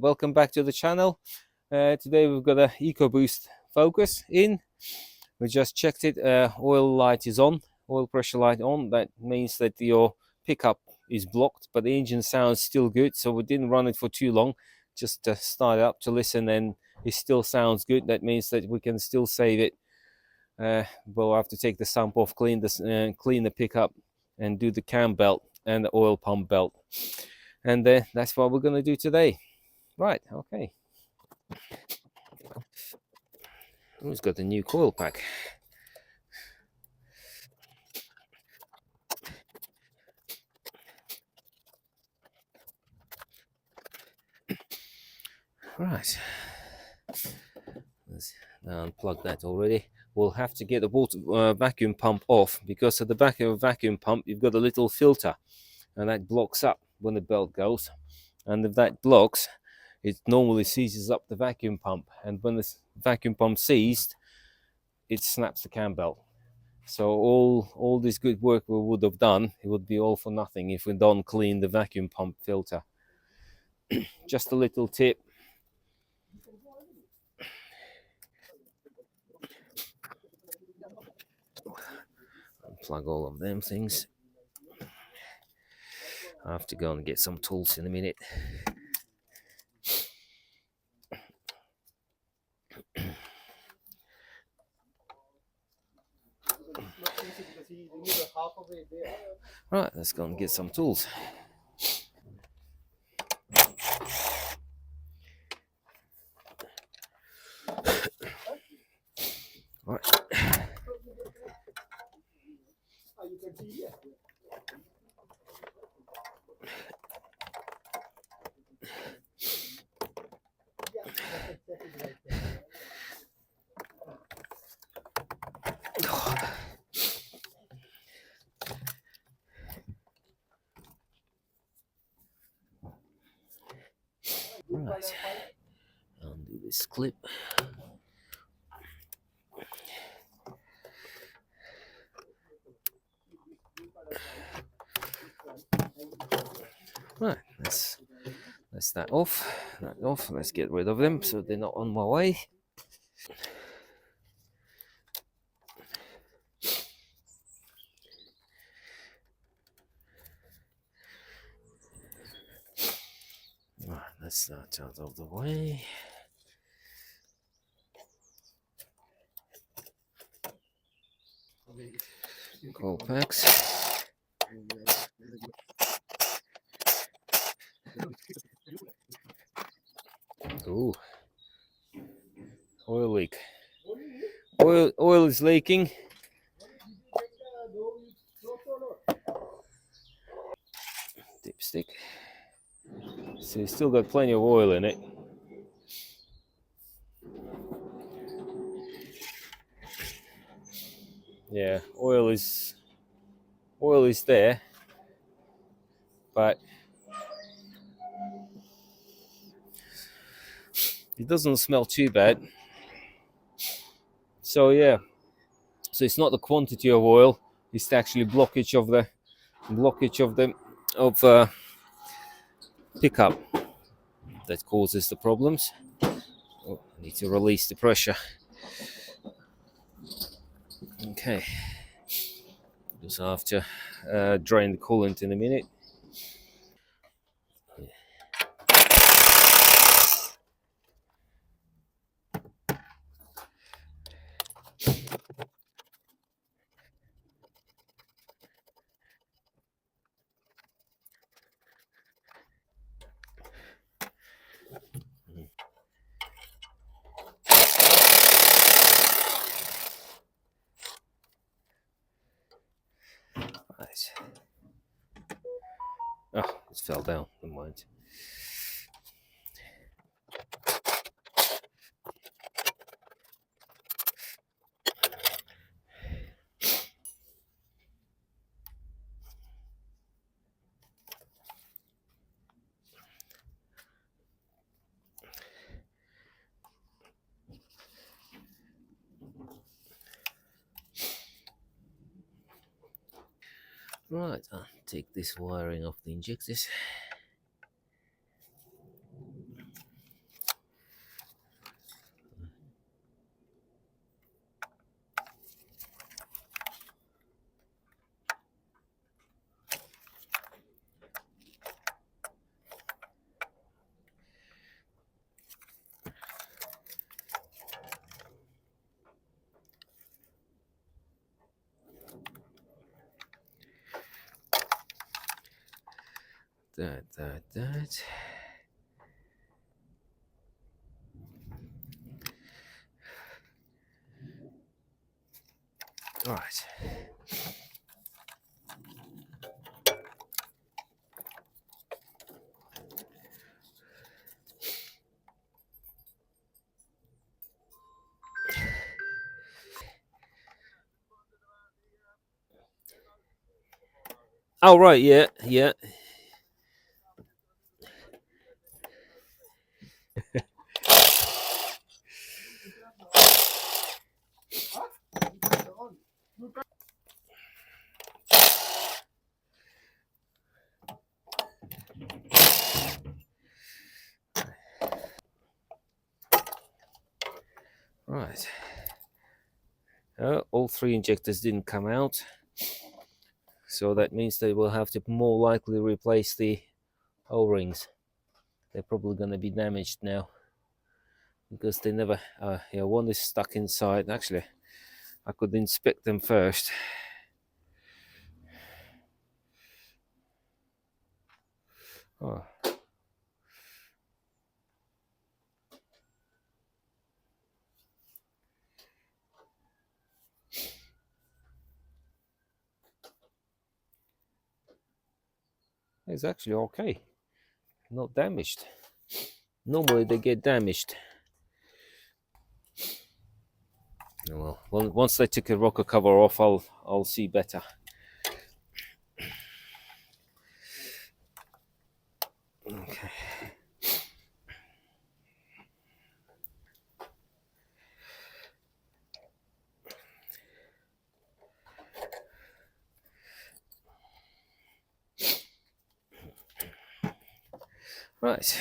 Welcome back to the channel. Today we've got a EcoBoost focus in. We just checked it. Oil light is on, oil pressure light on. That means that your pickup is blocked, but the engine sounds still good. So we didn't run it for too long, just to start up to listen, and it still sounds good. That means that we can still save it. We'll have to take the sump off, clean the pickup, and do the cam belt and the oil pump belt. And that's what we're going to do today. Right, okay. Who's got the new coil pack? Right. Let's unplug that already. We'll have to get the water vacuum pump off, because at the back of a vacuum pump you've got a little filter, and that blocks up when the belt goes. And if that blocks, it normally seizes up the vacuum pump, and when the vacuum pump seized, it snaps the cam belt. So all this good work we would have done, it would be all for nothing if we don't clean the vacuum pump filter. Just a little tip. Unplug all of them things. I have to go and get some tools in a minute. Right, let's go and get some tools. Right. Right, undo this clip. Right, let's that off. Let's get rid of them so they're not on my way. Right, that's that out of the way. Coil packs. Ooh, oil leak. Oil is leaking. Dipstick. So it's still got plenty of oil in it. Yeah, oil is there, but it doesn't smell too bad. So yeah, so it's not the quantity of oil; it's actually blockage of the pickup that causes the problems. Oh, I need to release the pressure. Okay, just have to drain the coolant in a minute. Right. Oh, it fell down. Never mind. Right, I'll take this wiring off the injectors. that. Right. Oh, right, yeah, yeah. Right. All three injectors didn't come out, so that means they will have to more likely replace the O-rings. They're probably going to be damaged now because they never. Yeah, one is stuck inside. Actually, I could inspect them first. Oh, it's actually okay. Not damaged. Normally they get damaged. Oh, well, once they took the rocker cover off, I'll see better. Okay. Right.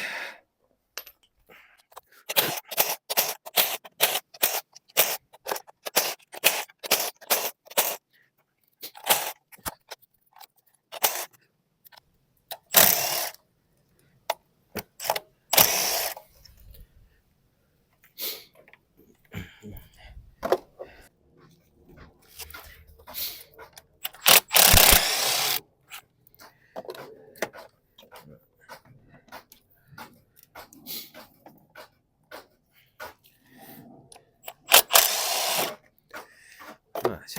Right.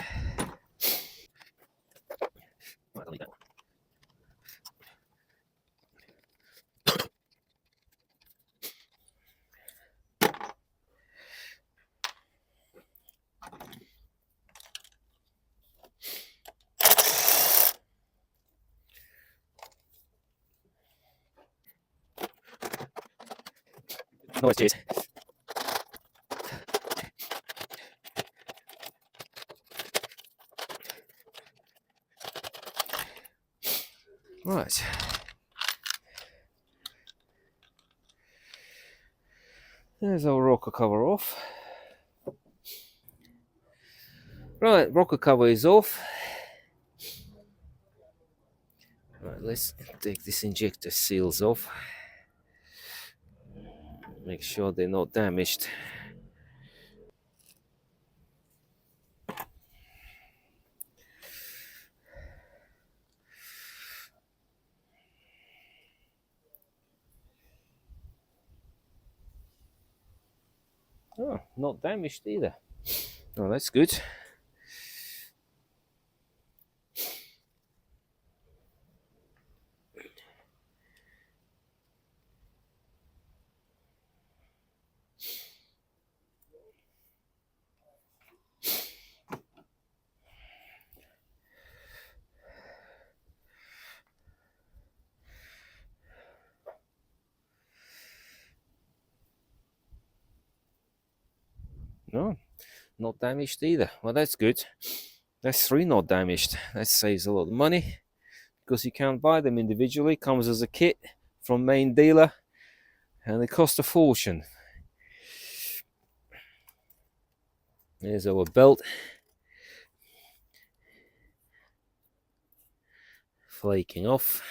Right, I'll leave that one. No, it's cheers. Right. There's our rocker cover off. Right, rocker cover is off. Right, let's take this injector seals off. Make sure they're not damaged. Oh, not damaged either. Oh, that's good. No, not damaged either. Well, that's good. That's three not damaged. That saves a lot of money because you can't buy them individually. Comes as a kit from main dealer, and they cost a fortune. There's our belt. Flaking off.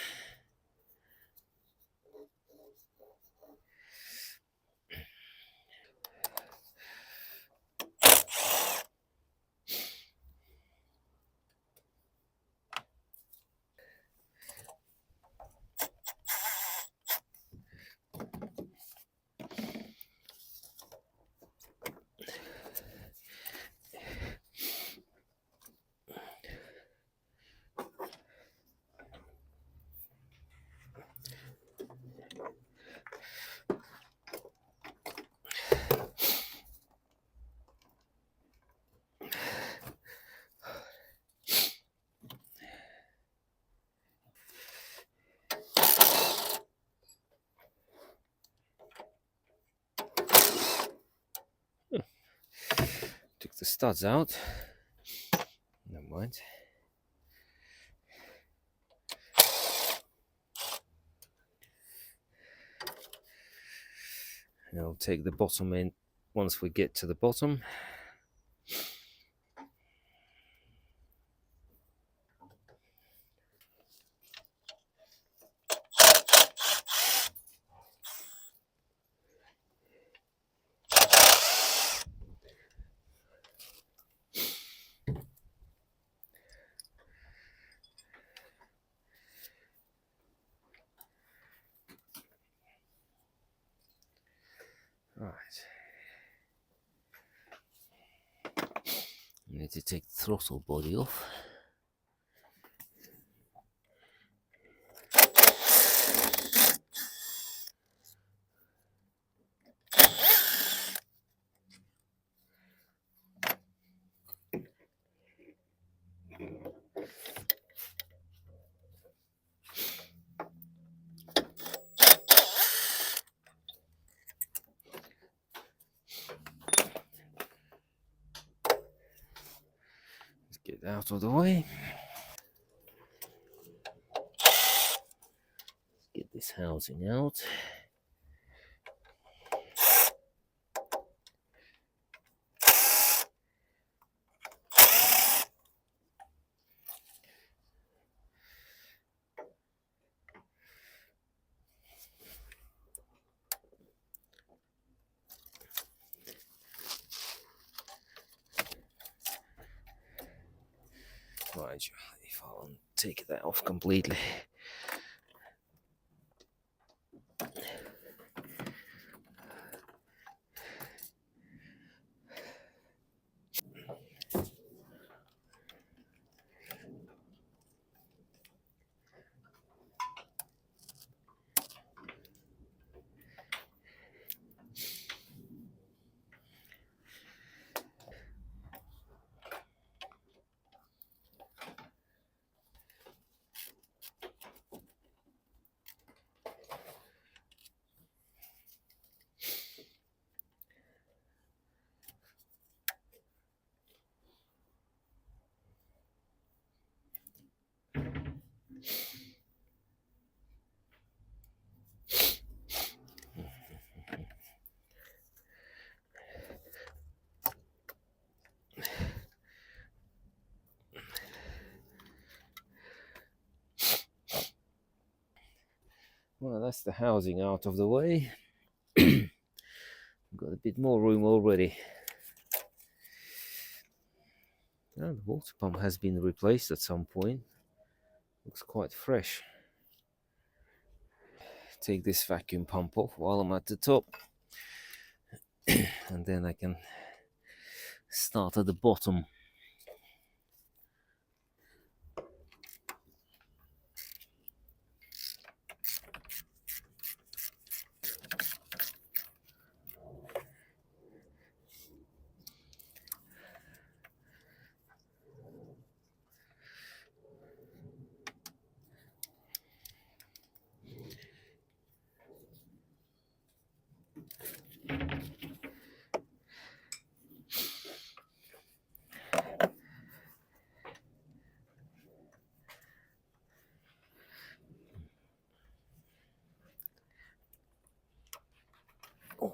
the studs out. Never mind. And I'll take the bottom in once we get to the bottom. Right. Need to take the throttle body off. Let's get out of the way. Get this housing out. Right, if I'll take that off completely. Well, that's the housing out of the way. Got a bit more room already. Oh, the water pump has been replaced at some point. Looks quite fresh. Take this vacuum pump off while I'm at the top. And then I can start at the bottom. Oh.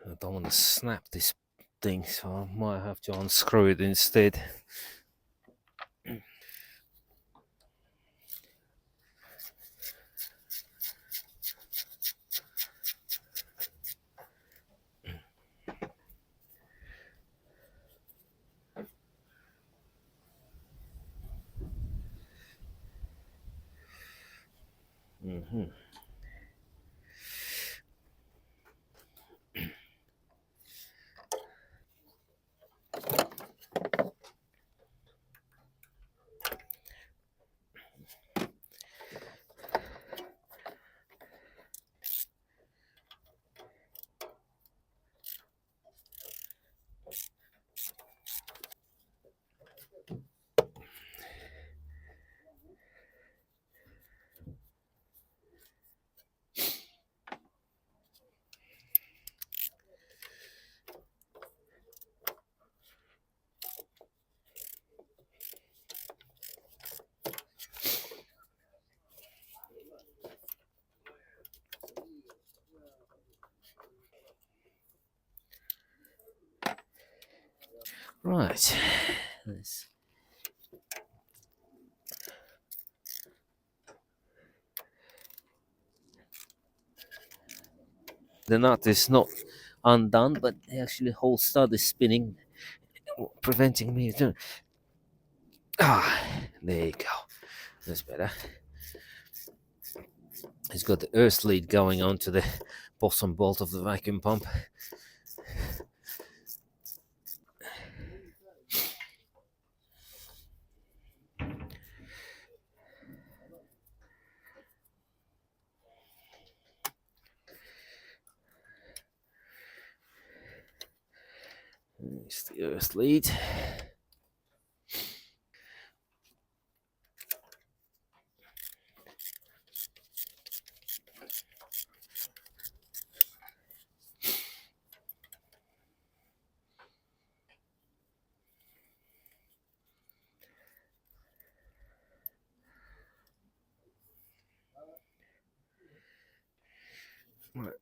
I don't want to snap this thing, so I might have to unscrew it instead. Mhm. Right. Let's- The nut is not undone, but the actually whole stud is spinning, preventing me to. There you go. That's better. It's got the earth lead going on to the bottom bolt of the vacuum pump. It's the earth lead. Right.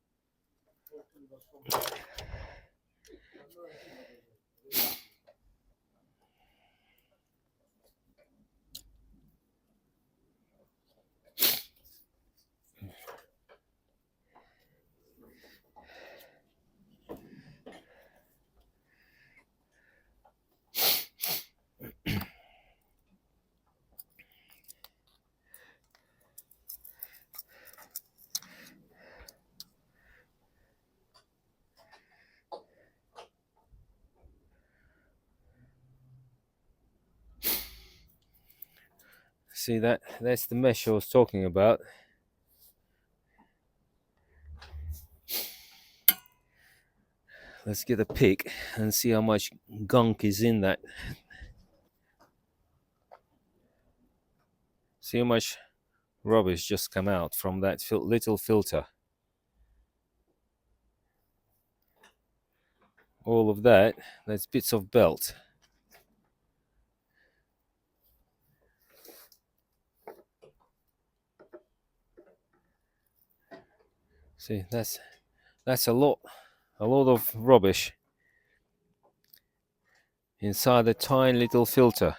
See that? That's the mesh I was talking about. Let's get a pick and see how much gunk is in that. See how much rubbish just come out from that little filter. All of that's bits of belt. See, that's a lot of rubbish inside a tiny little filter.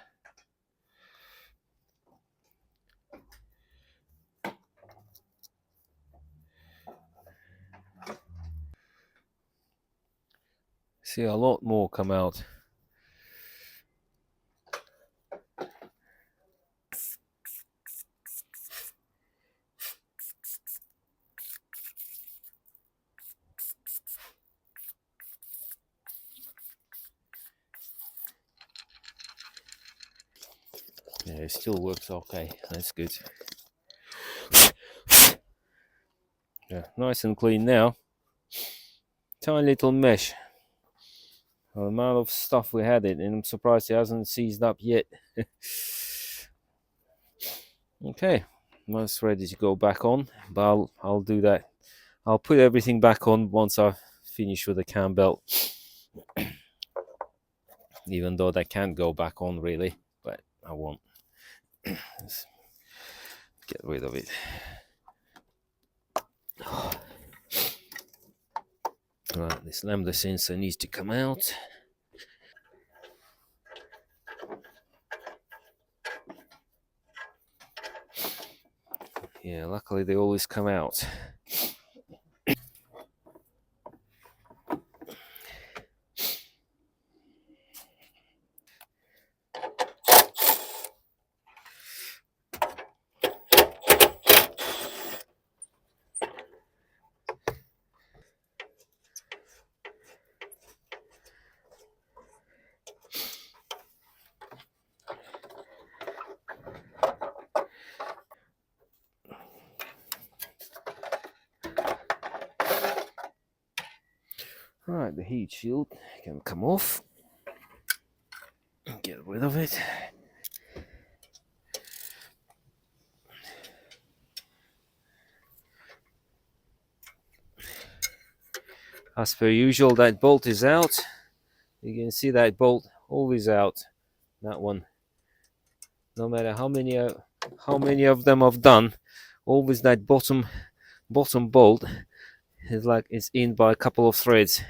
See, a lot more come out. Yeah, it still works okay. That's good. Yeah, nice and clean now. Tiny little mesh. The amount of stuff we had it, and I'm surprised it hasn't seized up yet. Okay, that's ready to go back on, but I'll do that. I'll put everything back on once I finish with the cam belt. Even though that can't go back on really, but I won't. Let's get rid of it. Right, this lambda sensor needs to come out. Yeah, luckily they always come out. Right, the heat shield can come off. Get rid of it. As per usual, that bolt is out. You can see that bolt always out. That one. No matter how many of them I've done, always that bottom bolt is like it's in by a couple of threads.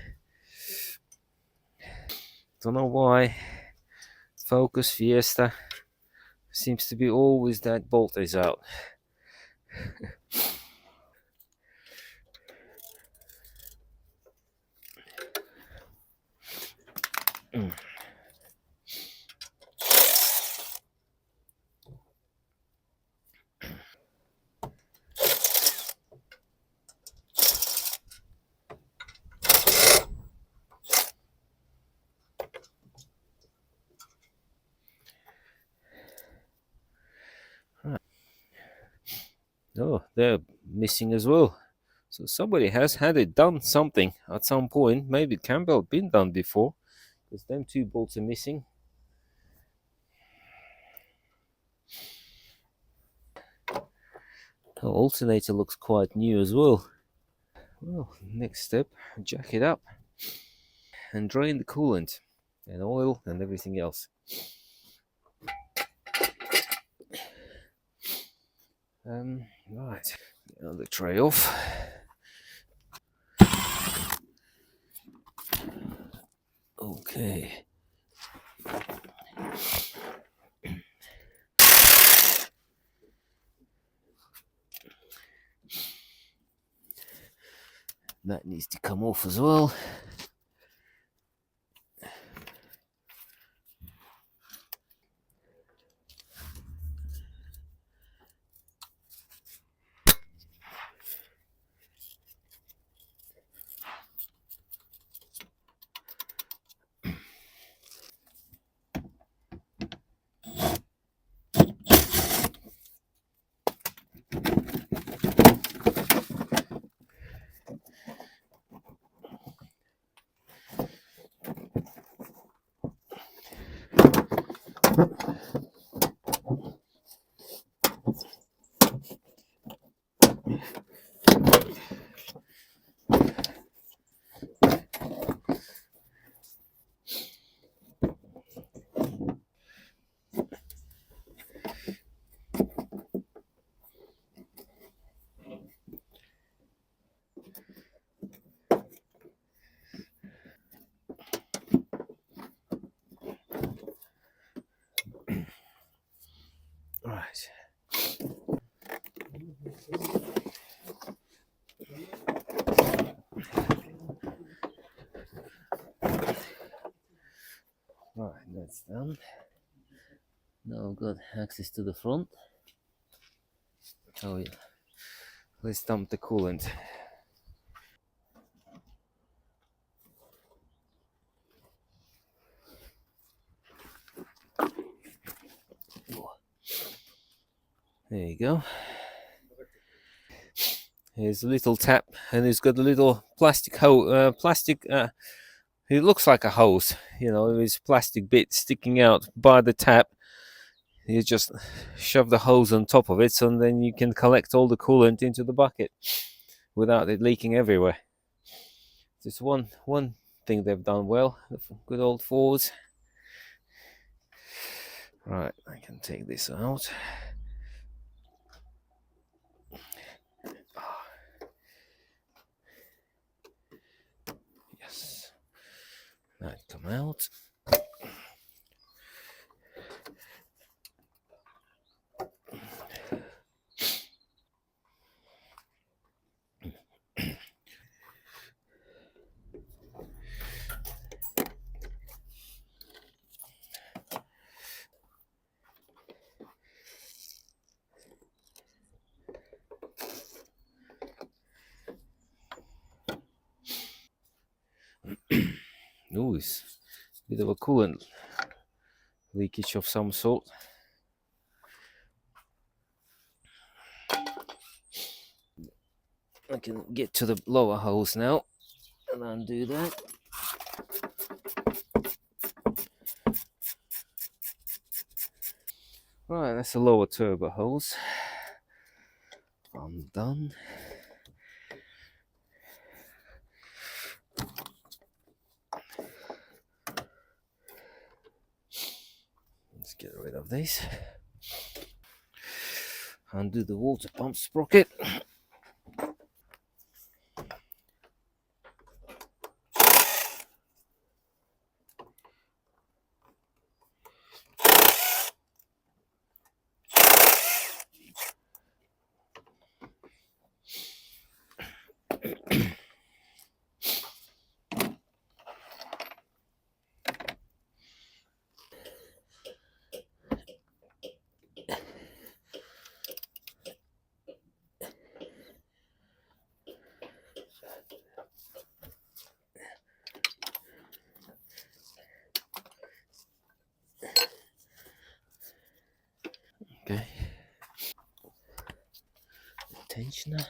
Don't know why. Focus, Fiesta seems to be always that bolt is out. Oh, they're missing as well. So somebody has had it done something at some point. Maybe Campbell been done before, because them two bolts are missing. The alternator looks quite new as well. Well, next step, jack it up and drain the coolant and oil and everything else. Right, get the tray off. Okay. That needs to come off as well. Right. Right, that's done. Now I've got access to the front. Oh yeah. Let's dump the coolant. There you go. Here's a little tap, and it's got a little plastic hose. It looks like a hose, you know. It's plastic bit sticking out by the tap. You just shove the hose on top of it, so then you can collect all the coolant into the bucket without it leaking everywhere. Just one thing they've done well. The good old Fords. Right, I can take this out. Yes, that come out. Ooh, it's a bit of a coolant leakage of some sort. I can get to the lower hose now. and undo that. Right, that's the lower turbo hose. I'm done. Let's get rid of this. Undo the water pump sprocket. Okay. Tensioner.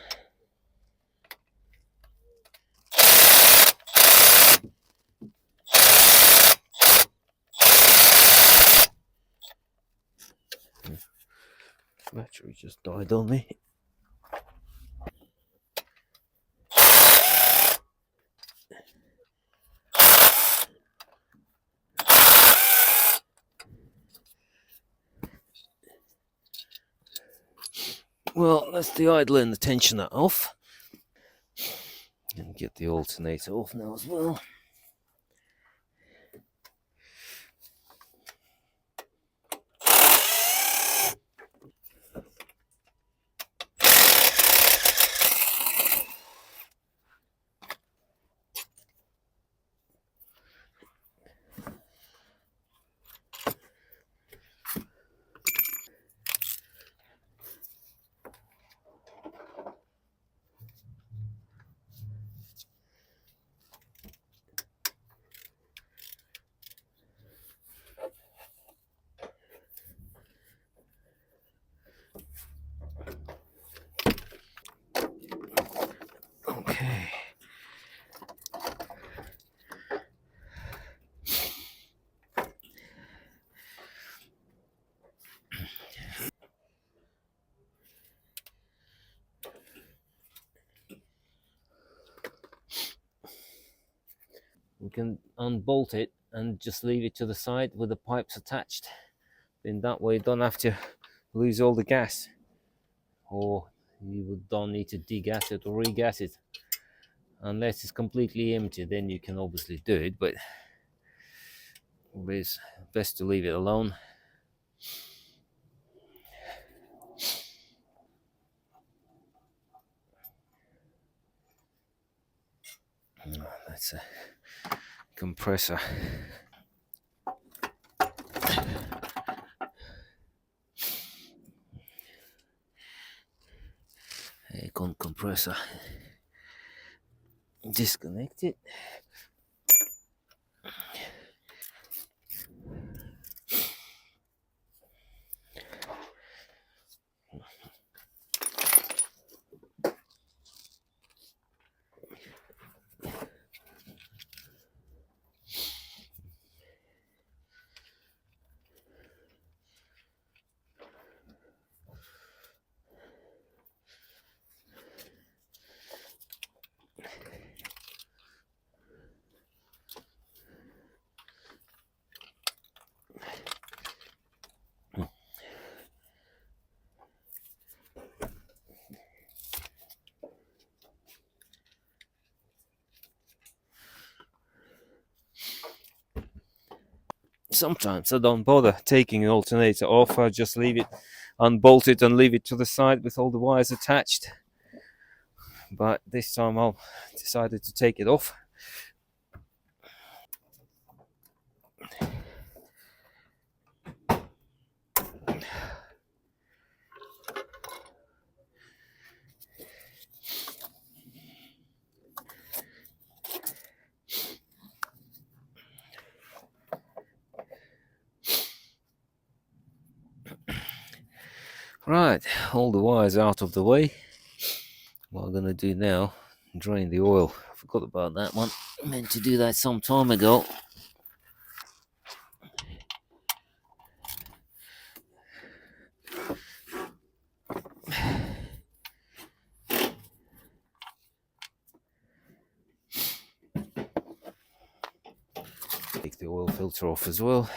Battery just died on me. Well, that's the idler and the tensioner off. And get the alternator off now as well. Okay. We can unbolt it and just leave it to the side with the pipes attached. In that way you don't have to lose all the gas, or you don't need to degas it or regas it. Unless it's completely empty, then you can obviously do it, but it's best to leave it alone. That's a compressor. Aircon compressor. Disconnect it. Sometimes I don't bother taking an alternator off. I just leave it unbolted and leave it to the side with all the wires attached. But this time I decided to take it off. Right, all the wires out of the way. What I'm going to do now, drain the oil. Forgot about that one. Meant to do that some time ago. Take the oil filter off as well.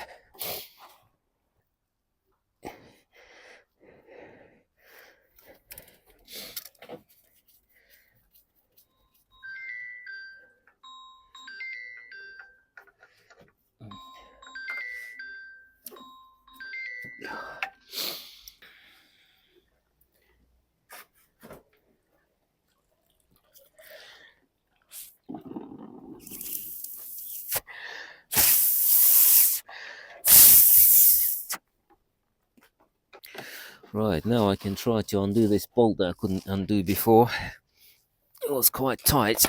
Right, now I can try to undo this bolt that I couldn't undo before. It was quite tight.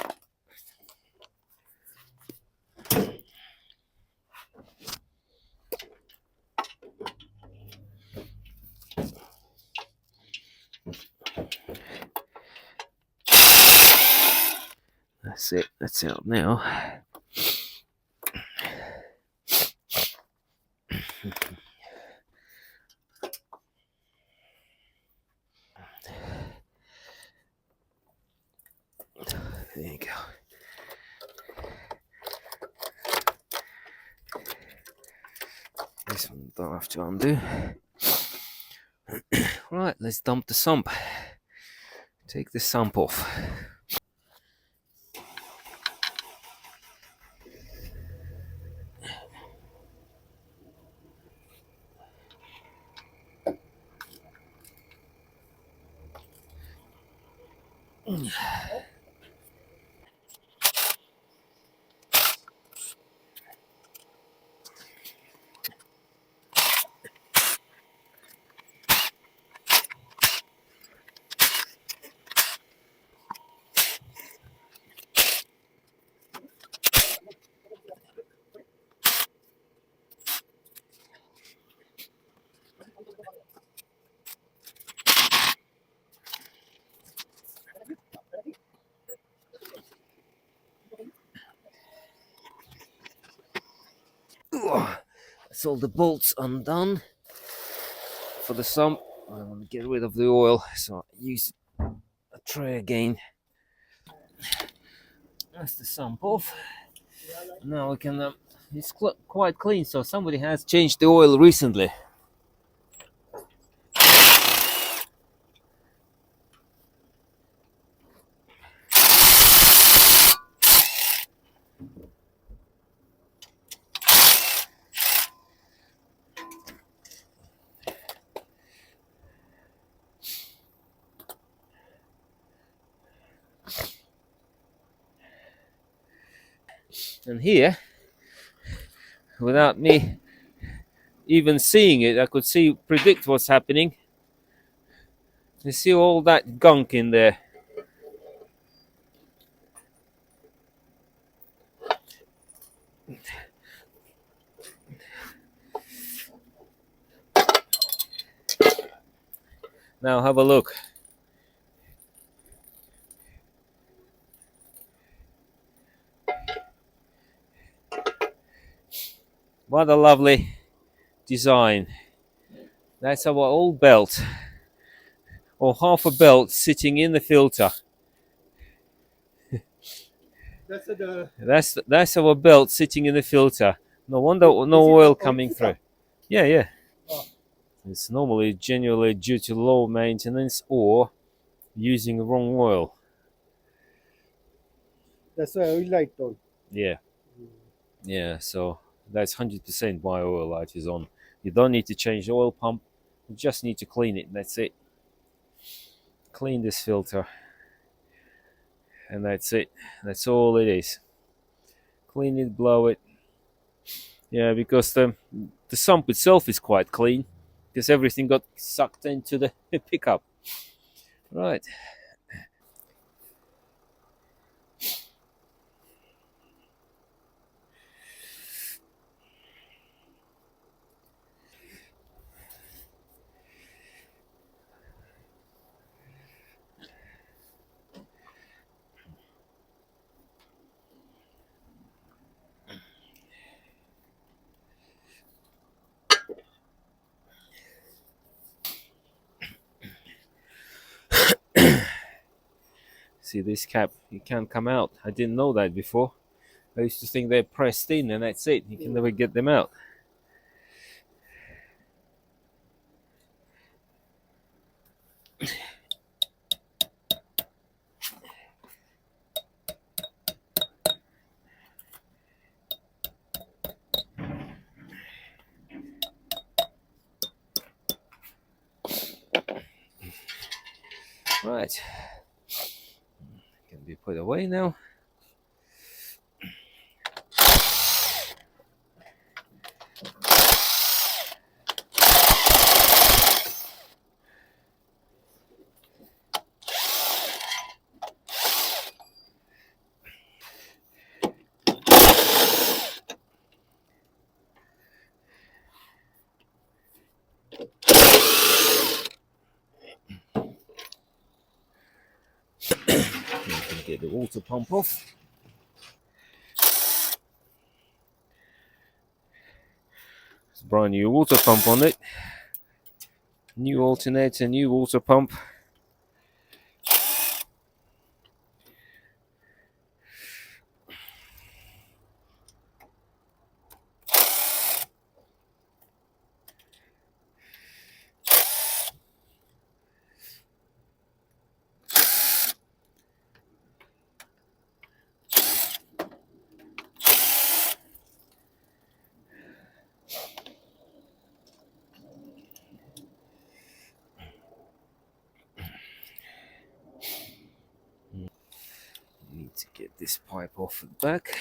That's it, that's out now. There you go. This one don't have to undo. Right, let's dump the sump. Take the sump off. That's all the bolts undone for the sump. I want to get rid of the oil, so I use a tray again. That's the sump off. Now we can. It's quite clean, so somebody has changed the oil recently. And here, without me even seeing it, I could predict what's happening. You see all that gunk in there. Now have a look. What a lovely design. That's our old belt, or half a belt sitting in the filter. That's our belt sitting in the filter. No wonder no oil coming through. Yeah, yeah. Oh. It's normally genuinely due to low maintenance or using the wrong oil. That's why oil light on. Yeah. Yeah, so that's 100% why oil light is on. You don't need to change the oil pump. You just need to clean it. That's it. Clean this filter. And that's it. That's all it is. Clean it, blow it. Yeah, because the sump itself is quite clean, because everything got sucked into the pickup. Right. See this cap, you can't come out. I didn't know that before. I used to think they're pressed in and that's it. You can never get them out. Right, can be put away now. You can get the water pump off. It's a brand new water pump on it. New alternator, new water pump. Need to get this pipe off the back.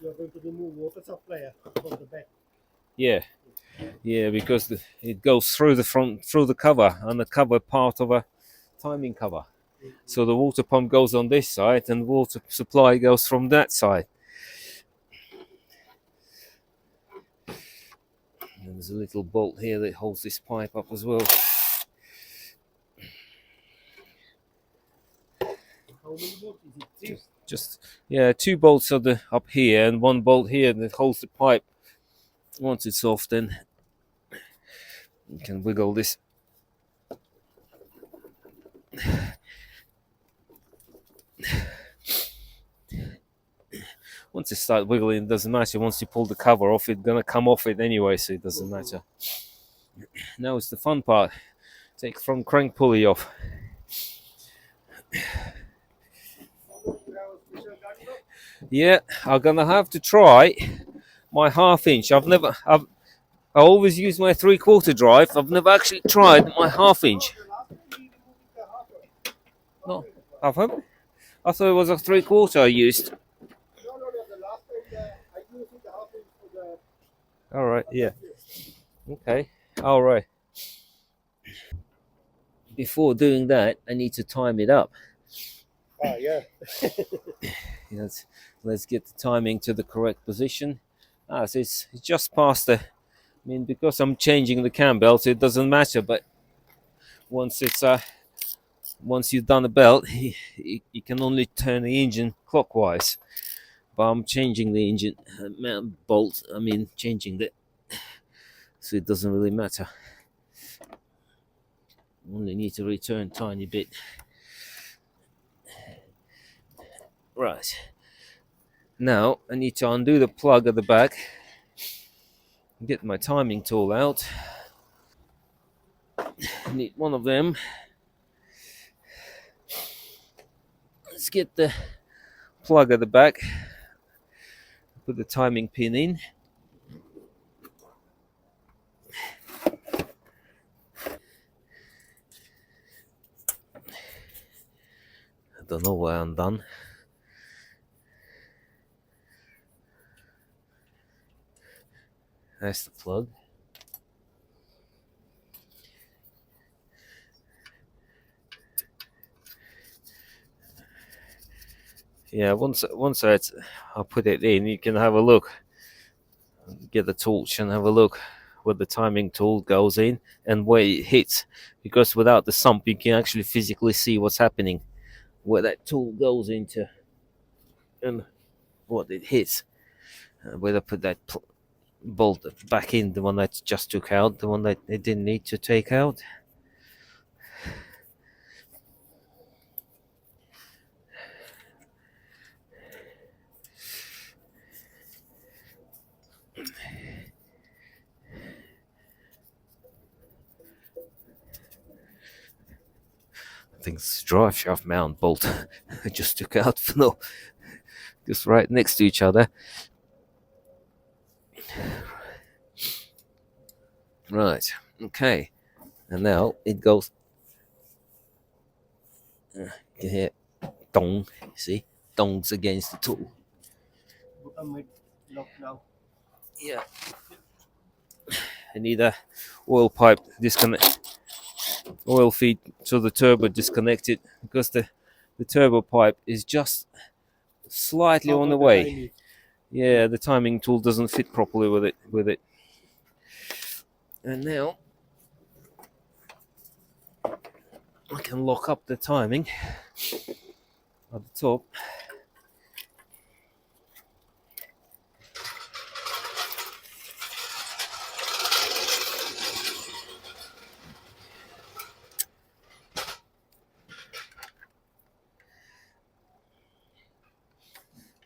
You're going to remove water supply from the back. Yeah, yeah, because it goes through the front, through the cover, and the cover part of a timing cover. So the water pump goes on this side, and water supply goes from that side. And there's a little bolt here that holds this pipe up as well. How many bolts is it? Three? Just yeah, two bolts are up here and one bolt here that holds the pipe. Once it's off, then you can wiggle this. Once it starts wiggling, it doesn't matter. Once you pull the cover off, it's gonna come off it anyway, so it doesn't matter. Now it's the fun part. Take front crank pulley off. Yeah, I'm gonna have to try my half-inch. I always use my 3/4 drive. I've never actually tried my half-inch. No, I haven't. I thought it was a 3/4 I used. No, the last time I used the half inch for the. All right, yeah. Okay, all right. Before doing that, I need to time it up. Yeah. Let's get the timing to the correct position. So it's just past the. I mean, because I'm changing the cam belt, it doesn't matter. But once you've done the belt, you can only turn the engine clockwise. But I'm changing the engine bolt. I mean, changing it, so it doesn't really matter. Only need to return a tiny bit. Right. Now I need to undo the plug at the back. Get my timing tool out. I need one of them. Let's get the plug at the back. Put the timing pin in. I don't know why I'm done. That's the plug. Yeah, once I'll put it in, you can have a look. Get the torch and have a look where the timing tool goes in and where it hits, because without the sump you can actually physically see what's happening, where that tool goes into and what it hits. Where I put that bolt back in, the one that just took out, the one that it didn't need to take out. I think it's drive shaft mount bolt I just took out. No, just right next to each other. Right, okay, and now it goes here, dong, see, dongs against the tool. Bottom mid lock now. Yeah, I need a oil pipe disconnect, oil feed to the turbo disconnected, because the turbo pipe is just slightly on the way. Tiny. Yeah, the timing tool doesn't fit properly with it. And now I can lock up the timing at the top.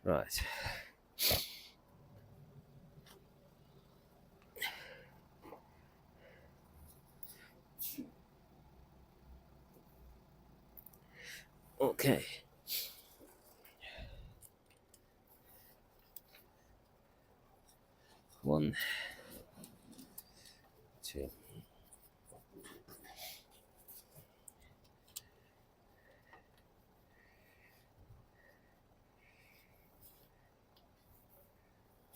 Right. Okay. One, two.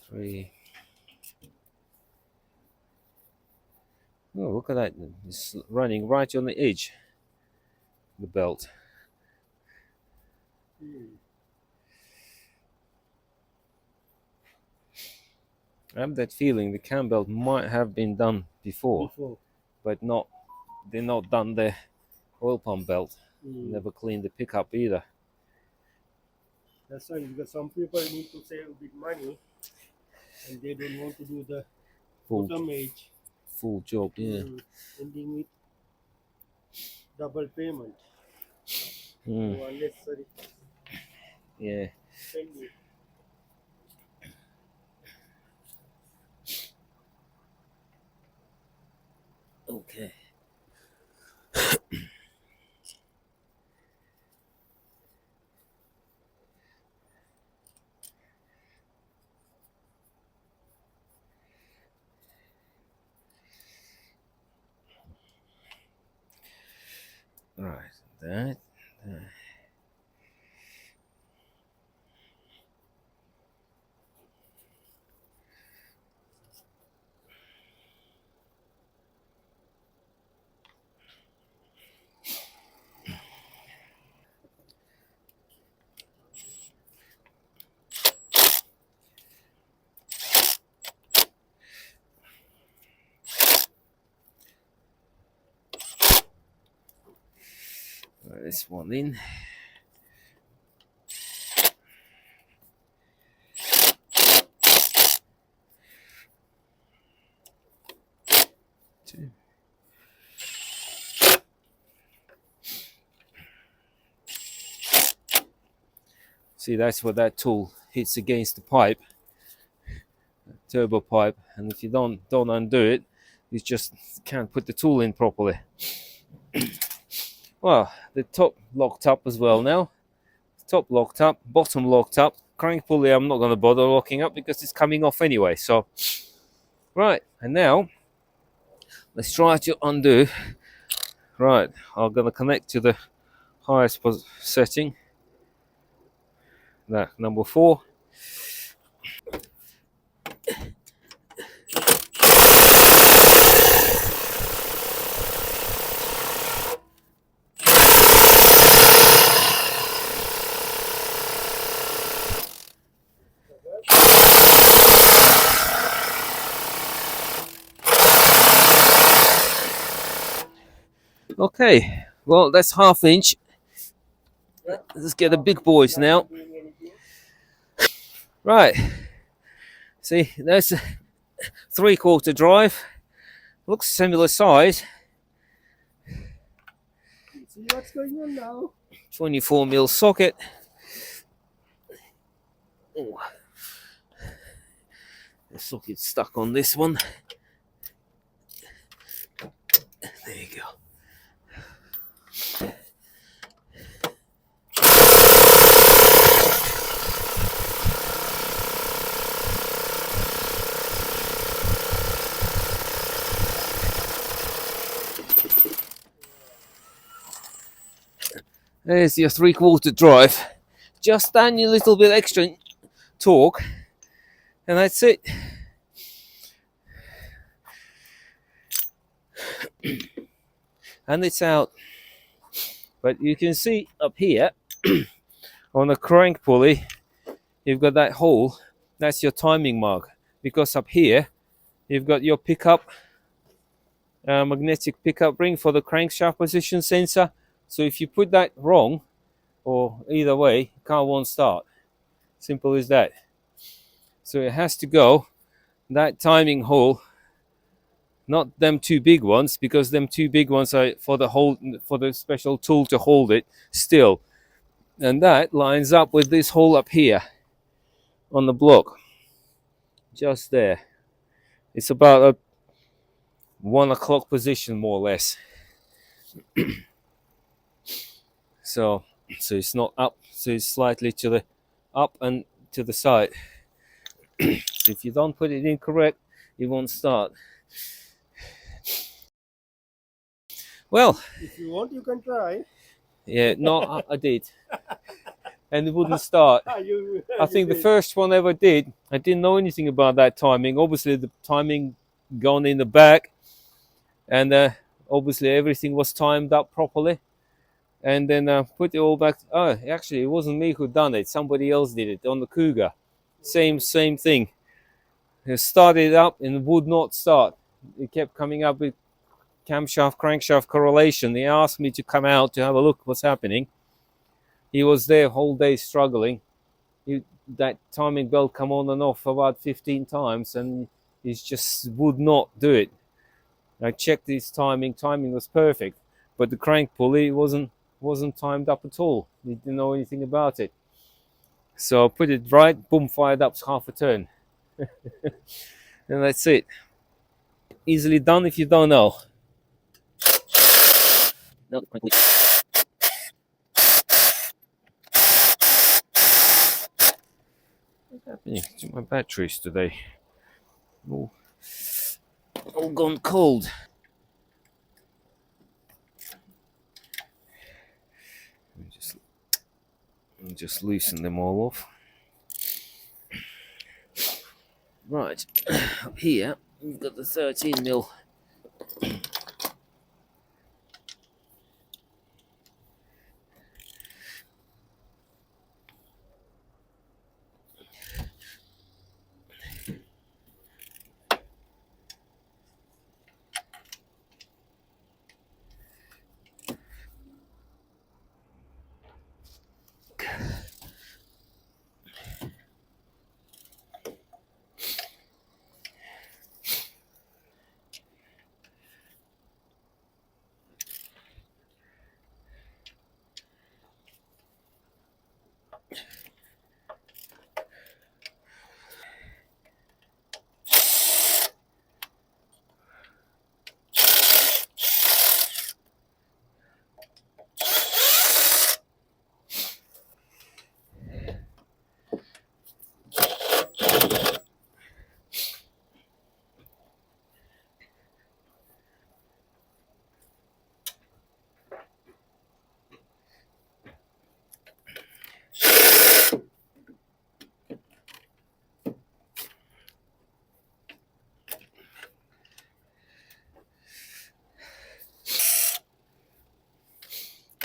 Three. Oh, look at that. It's running right on the edge, the belt. I have that feeling the cam belt might have been done before. But they're not done the oil pump belt. Never cleaned the pickup either. That's right, because some people need to save big money and they don't want to do the bottom edge. Full job, yeah. Ending with double payment. So Mm, unnecessary yeah. spending. Okay. Right. That. This one in. Two. See, that's where that tool hits against the pipe, turbo pipe, and if you don't undo it, you just can't put the tool in properly. Well, the top locked up as well now. Top locked up, bottom locked up. Crank pulley I'm not going to bother locking up because it's coming off anyway. So, right, and now let's try to undo. Right, I'm going to connect to the highest setting. That number 4. Okay, well, that's ½ inch. Let's get the big boys now. Right, see, that's a 3/4 drive. Looks similar size. See what's going on now? 24mm socket. Oh, the socket's stuck on this one. There you go. There's your 3/4 drive. Just a little bit extra torque, and that's it. And it's out. But you can see up here on the crank pulley, you've got that hole. That's your timing mark, because up here you've got your pickup, magnetic pickup ring for the crankshaft position sensor. So if you put that wrong, or either way, car won't start. Simple as that. So it has to go that timing hole, not them two big ones, because them two big ones are for the special tool to hold it still. And that lines up with this hole up here on the block, just there. It's about a 1 o'clock position, more or less. So it's not up, so it's slightly to the up and to the side. So if you don't put it in correct, it won't start. Well, If you want, you can try. yeah, no, I did, and it wouldn't start. I think the first one I ever did, I didn't know anything about that timing. Obviously, the timing gone in the back, and obviously everything was timed up properly. And then put it all back. Oh, actually, it wasn't me who done it. Somebody else did it on the Cougar. Same thing. It started up and would not start. It kept coming up with camshaft crankshaft correlation. He asked me to come out to have a look what's happening. He was there whole day struggling. That timing belt come on and off about 15 times, and he just would not do it. I checked his timing. Timing was perfect, but the crank pulley wasn't timed up at all. He didn't know anything about it. So I put it right, boom, fired up half a turn. And that's it. Easily done if you don't know. Not quickly. What's happening to my batteries today? All gone cold. Just loosen them all off. Right, up here we've got the 13mm.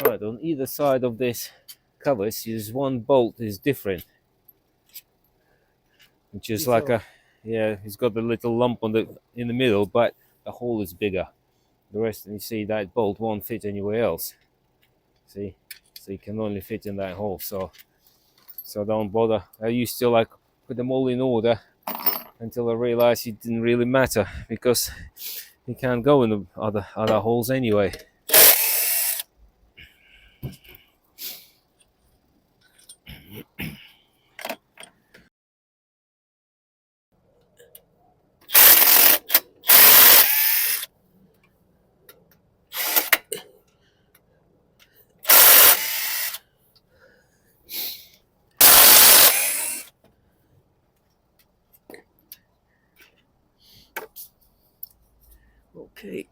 Right, on either side of this covers is one bolt is different, which is like a, yeah, it's got the little lump in the middle, but the hole is bigger. The rest, you see, that bolt won't fit anywhere else. See, so you can only fit in that hole. So don't bother. I used to like put them all in order until I realized it didn't really matter, because you can't go in the other holes anyway. Okay.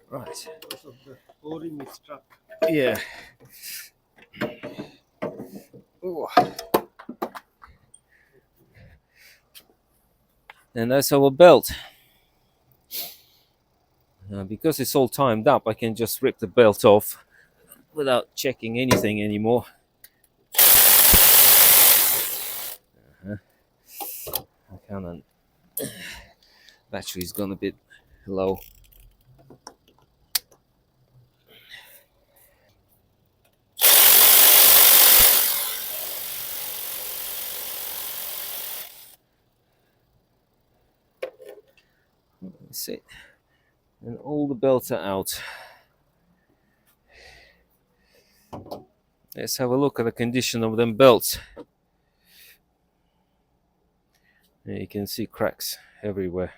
Right. Because of the O-ring is stuck. Yeah. Ooh. And that's our belt. Because it's all timed up, I can just rip the belt off without checking anything anymore. I can't. Battery's gone a bit low. That's it. And all the belts are out. Let's have a look at the condition of them belts. Yeah, you can see cracks everywhere.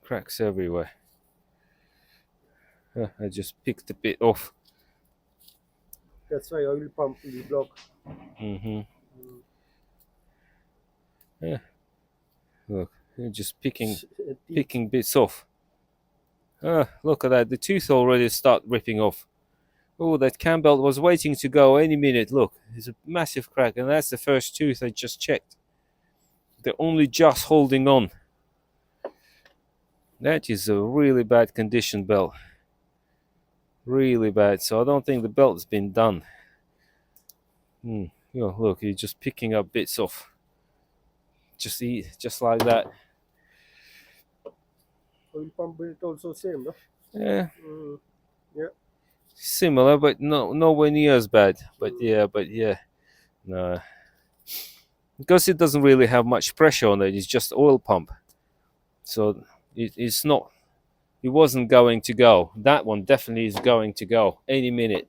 Cracks everywhere. I just picked a bit off. That's why oil pump will block. Yeah. Look, you're just picking bits off. Look at that. The tooth already start ripping off. Oh, that cam belt was waiting to go any minute. Look, there's a massive crack, and that's the first tooth I just checked. They're only just holding on. That is a really bad condition belt. Really bad. So I don't think the belt's been done. Yeah, look, you're just picking up bits off. Just like that. Oil pump belt also same, no? Yeah. Yeah. Similar, but nowhere near as bad. But yeah. No. Because it doesn't really have much pressure on it, it's just oil pump. So it's not, it wasn't going to go. That one definitely is going to go any minute.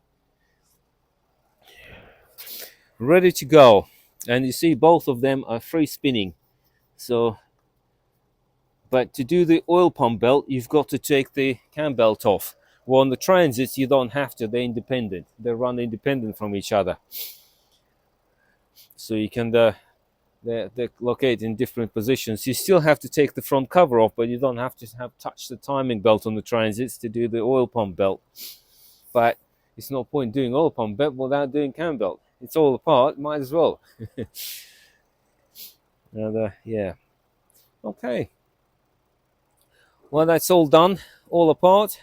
Ready to go. And you see both of them are free spinning. So, but to do the oil pump belt, you've got to take the cam belt off. Well, on the transits, you don't have to. They're independent. They run independent from each other. So you can they're located in different positions. You still have to take the front cover off, but you don't have to touch the timing belt on the transits to do the oil pump belt. But it's no point doing oil pump belt without doing cam belt. It's all apart, might as well. And yeah. Okay. Well, that's all done, all apart.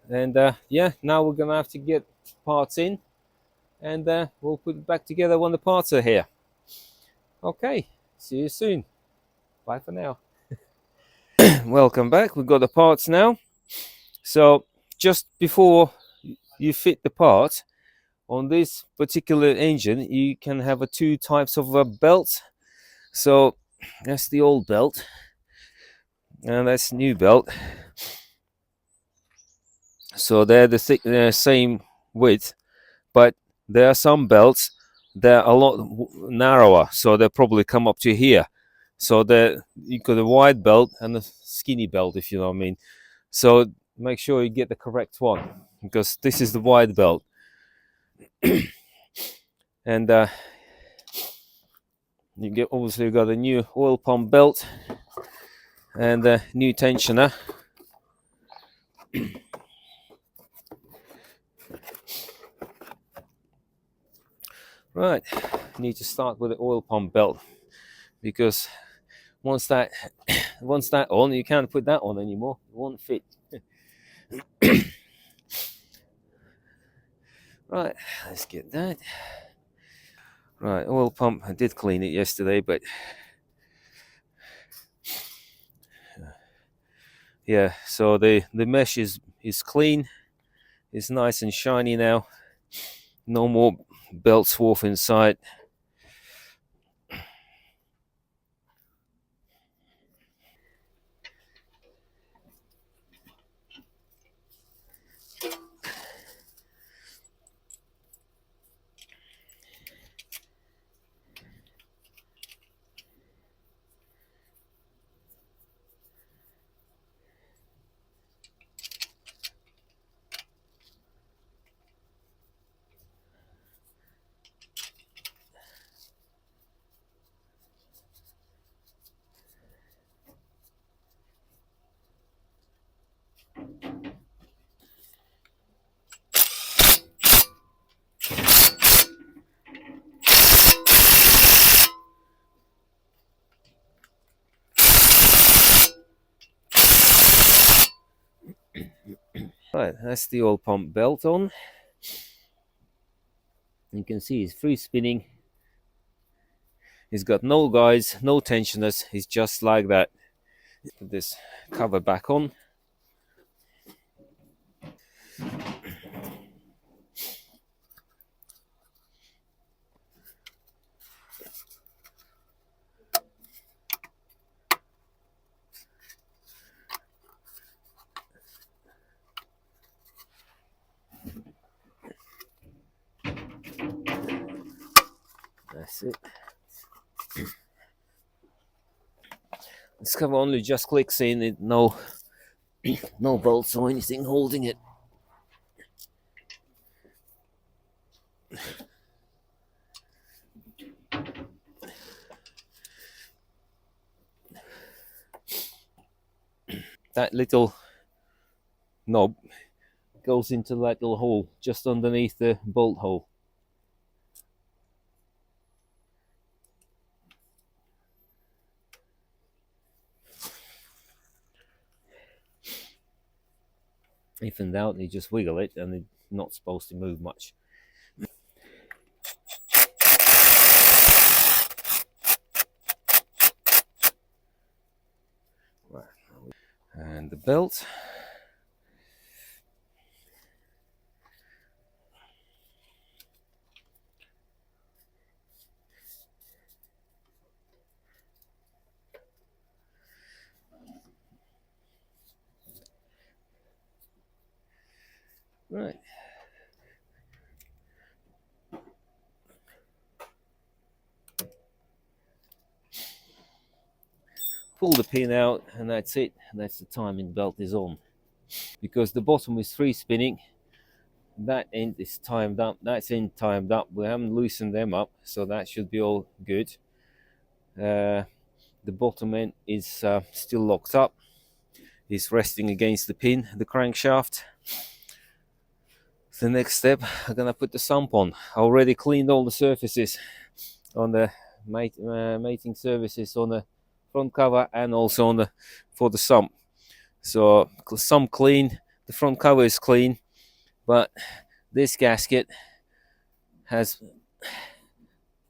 And yeah, now we're gonna have to get parts in, and we'll put it back together when the parts are here. Okay, see you soon. Bye for now. Welcome back. We've got the parts now. So just before you fit the part on this particular engine, you can have two types of belts. So that's the old belt, and that's the new belt. So they're the same width, but there are some belts that are a lot narrower, so they'll probably come up to here. So you got a wide belt and a skinny belt, if you know what I mean. So make sure you get the correct one, because this is the wide belt. And you obviously got a new oil pump belt, and the new tensioner. Right, need to start with the oil pump belt, because once that on, you can't put that on anymore. It won't fit. Right, let's get that. Right, oil pump. I did clean it yesterday, but yeah. So the mesh is clean. It's nice and shiny now. No more belt swarf inside. Right, that's the oil pump belt on. You can see it's free spinning. It's got no guides, no tensioners. It's just like that. Put this cover back on. That's it. This cover only just clicks in. It no bolts or anything holding it. That little knob goes into that little hole just underneath the bolt hole. If in doubt, you just wiggle it, and it's not supposed to move much. And the belt. Right. Pull the pin out, and that's it. That's the timing belt is on. Because the bottom is free spinning, that end is timed up, that's end timed up. We haven't loosened them up, so that should be all good. The bottom end is still locked up. It's resting against the pin, the crankshaft. The next step, I'm gonna put the sump on. I already cleaned all the surfaces on the mating surfaces on the front cover, and also on the for the sump. So sump clean, the front cover is clean, but this gasket has,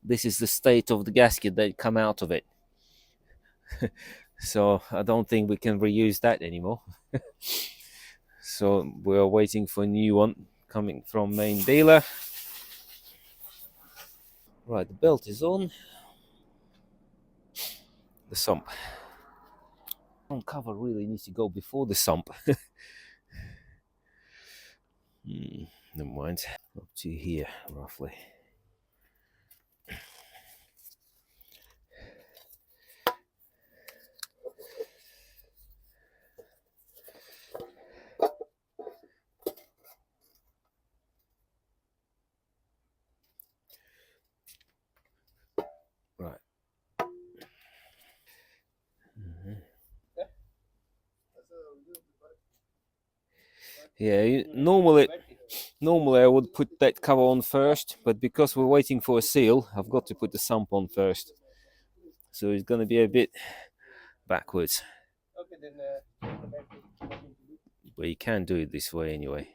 this is the state of the gasket that come out of it. So I don't think we can reuse that anymore. So we're waiting for a new one coming from main dealer. Right, the belt is on. The sump. Front cover really needs to go before the sump. Never mind. Up to here, roughly. Right. Yeah, normally I would put that cover on first, but because we're waiting for a seal, I've got to put the sump on first. So it's going to be a bit backwards. Okay, then. But you can do it this way anyway.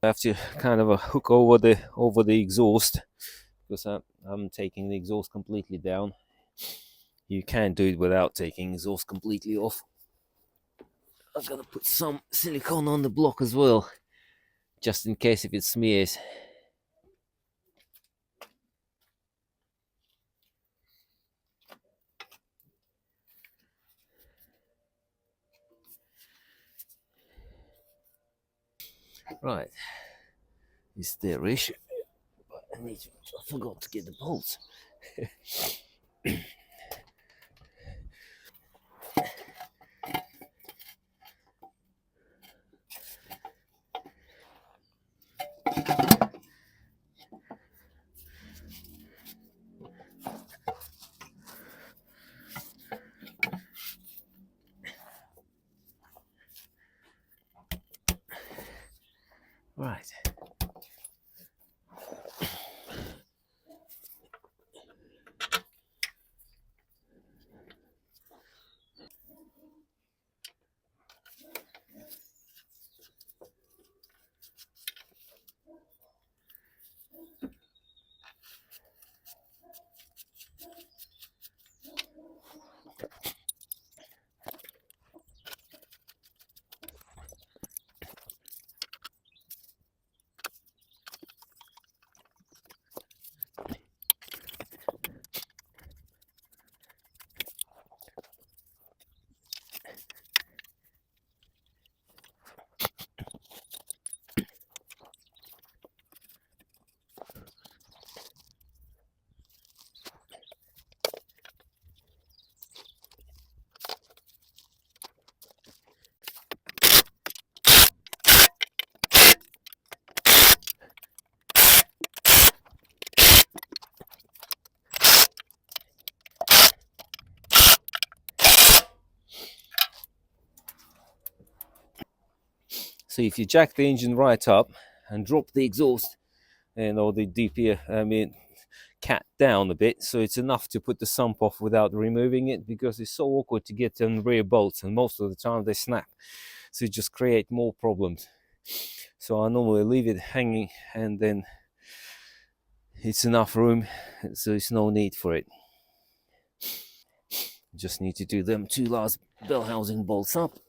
I have to kind of hook over the exhaust because I'm taking the exhaust completely down. You can do it without taking exhaust completely off. I'm gonna put some silicone on the block as well, just in case if it smears. Right, it's there-ish. But I forgot to get the bolts. Right. So if you jack the engine right up and drop the exhaust or the cat down a bit, so it's enough to put the sump off without removing it, because it's so awkward to get on rear bolts and most of the time they snap, so it just create more problems. So I normally leave it hanging and then it's enough room, so it's no need for it. Just need to do them two last bell housing bolts up.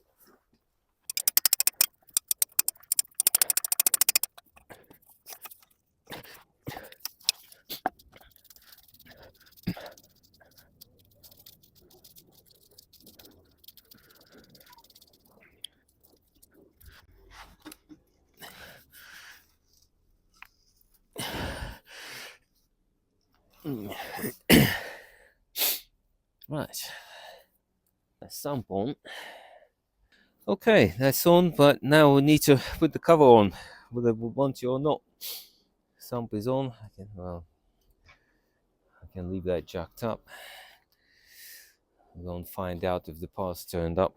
Right, that's sump on. Okay, that's on, but now we need to put the cover on, whether we want to or not. Sump is on. I can leave that jacked up. We'll go and find out if the pass turned up.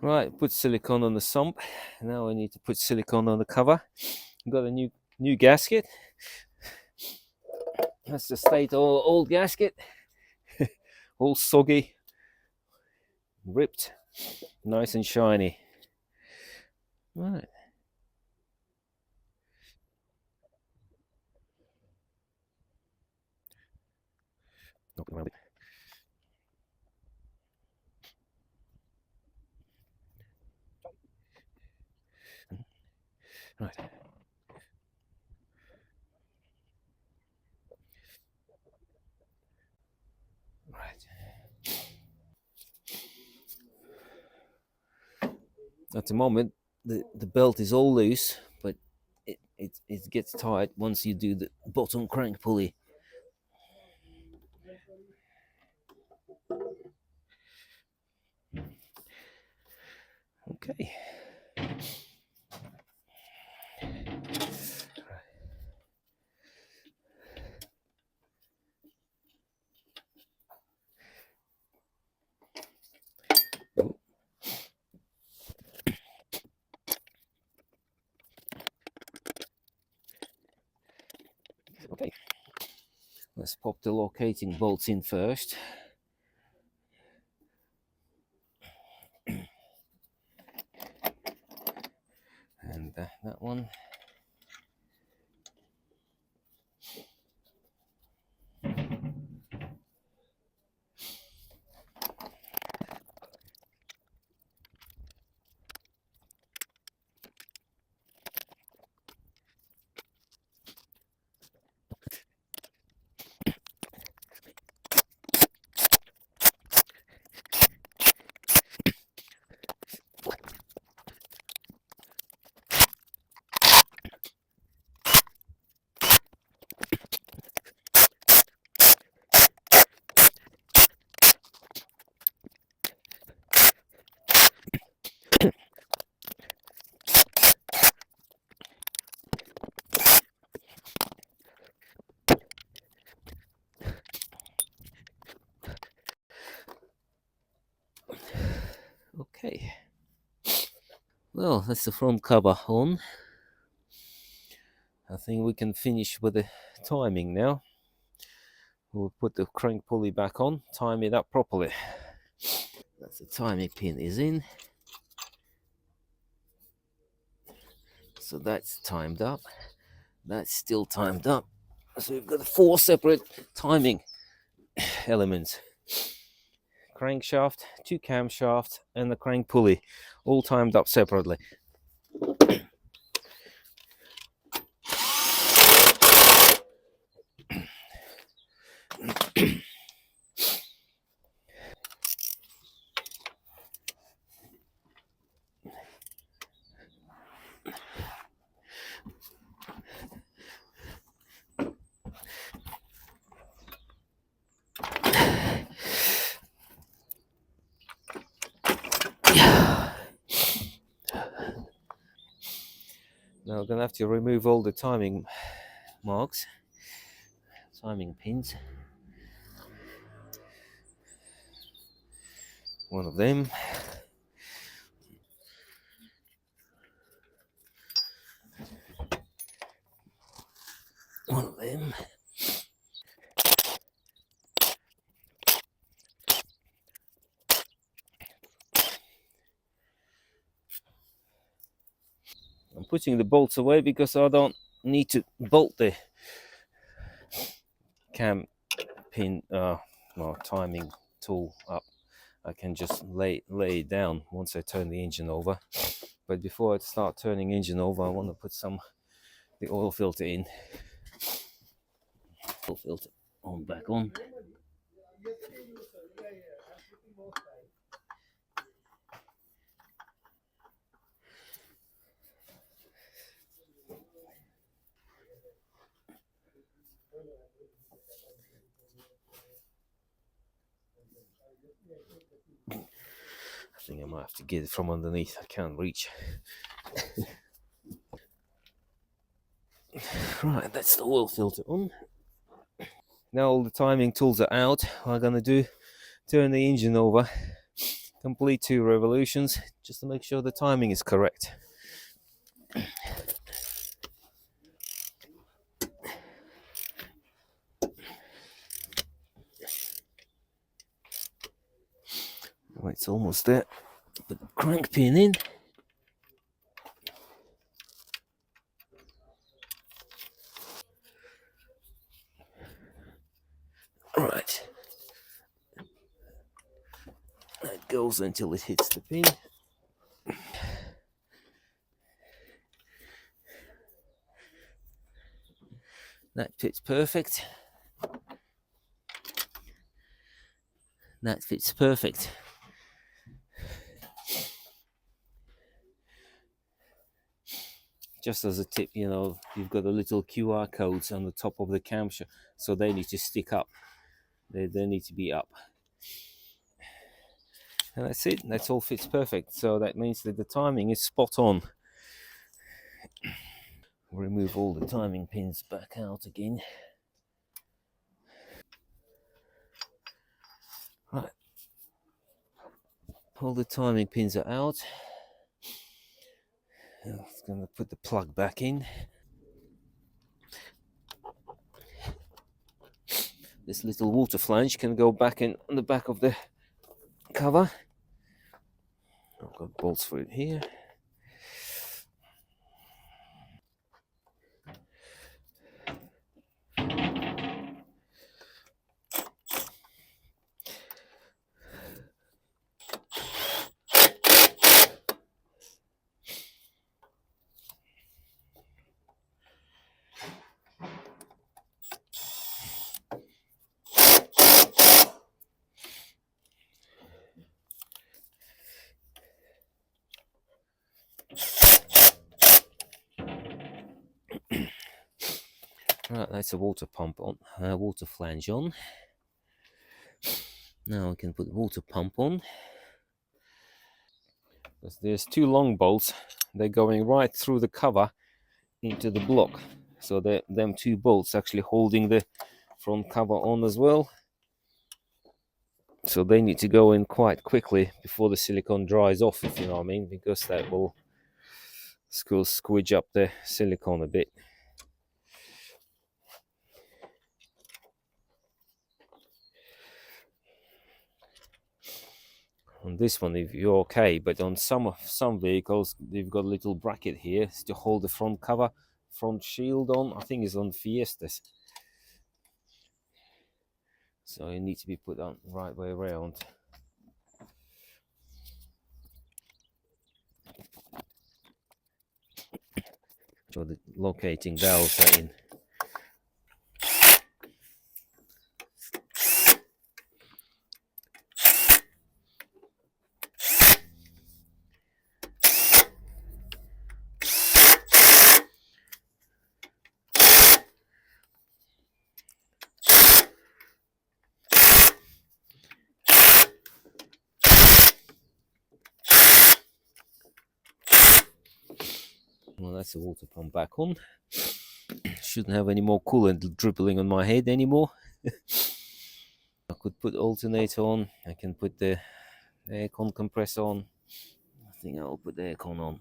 Right, put silicone on the sump. Now I need to put silicone on the cover. I've got a new gasket. That's the state old gasket. All soggy, ripped, nice and shiny. Right. Knock around it. Right. Right. At the moment, the belt is all loose, but it gets tight once you do the bottom crank pulley. Okay. Okay. Let's pop the locating bolts in first. And that one. Okay. Well, that's the front cover on. I think we can finish with the timing now. We'll put the crank pulley back on, time it up properly. That's the timing pin is in. So that's timed up. That's still timed up. So we've got 4 separate timing elements. Crankshaft, 2 camshafts, and the crank pulley, all timed up separately. Now we're going to have to remove all the timing marks, timing pins. One of them. One of them. I'm putting the bolts away because I don't need to bolt the cam pin timing tool up. I can just lay it down once I turn the engine over. But before I start turning engine over, I want to put the oil filter in. Oil filter on, back on. I think I might have to get it from underneath. I can't reach. Right, that's the oil filter on. Now all the timing tools are out. What I'm gonna do, turn the engine over, complete 2 revolutions, just to make sure the timing is correct. Right, it's almost there. Put the crank pin in. Right. That goes until it hits the pin. That fits perfect. That fits perfect. just as a tip, you know, you've got the little QR codes on the top of the camshaft, so they need to stick up. They need to be up. And that's it. That's all fits perfect. So that means that the timing is spot on. Remove all the timing pins back out again. Right. All the timing pins are out. I'm going to put the plug back in. This little water flange can go back in on the back of the cover. I've got bolts for it here. Right, that's a water pump on, water flange on. Now I can put the water pump on. There's two long bolts. They're going right through the cover into the block. So them two bolts actually holding the front cover on as well. So they need to go in quite quickly before the silicone dries off, if you know what I mean, because that will squidge up the silicone a bit. On this one, if you're okay, but on some vehicles, they've got a little bracket here to hold the front cover, front shield on. I think it's on Fiestas. So it needs to be put on the right way around. So the locating valves are in. Well, that's the water pump back on. Shouldn't have any more coolant dribbling on my head anymore. I could put alternator on. I can put the aircon compressor on. I think I'll put the aircon on.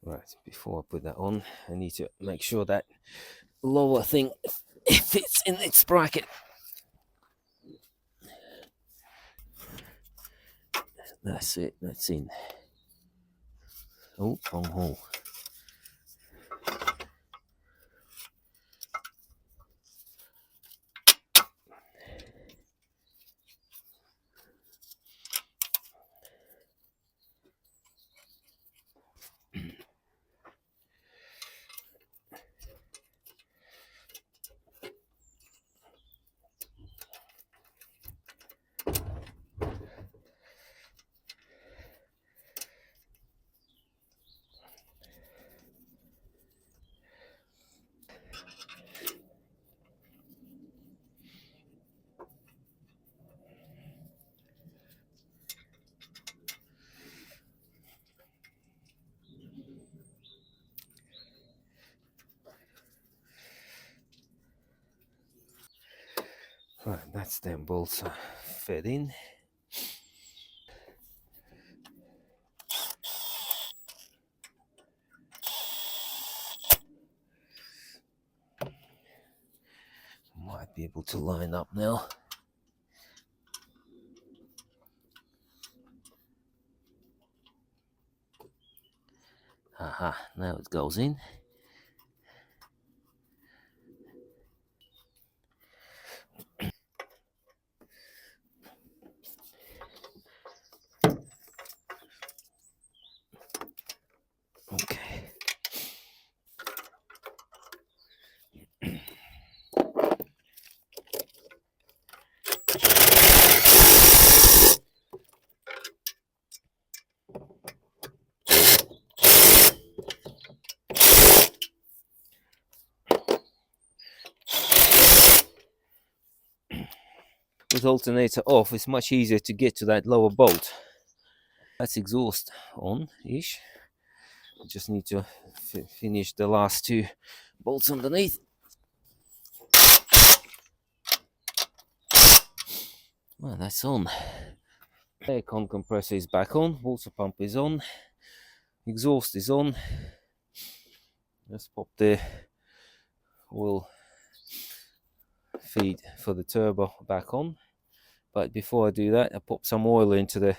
Right, before I put that on, I need to make sure that lower thing fits in its bracket. That's it, that's in. Oh, wrong hole. Right, that's them bolts fed in. Might be able to line up now. Aha, now it goes in. Okay. With alternator off, it's much easier to get to that lower bolt. That's exhaust on-ish. Just need to finish the last two bolts underneath. Well, that's on. Aircon compressor is back on. Water pump is on. Exhaust is on. Let's pop the oil feed for the turbo back on. But before I do that, I pop some oil into the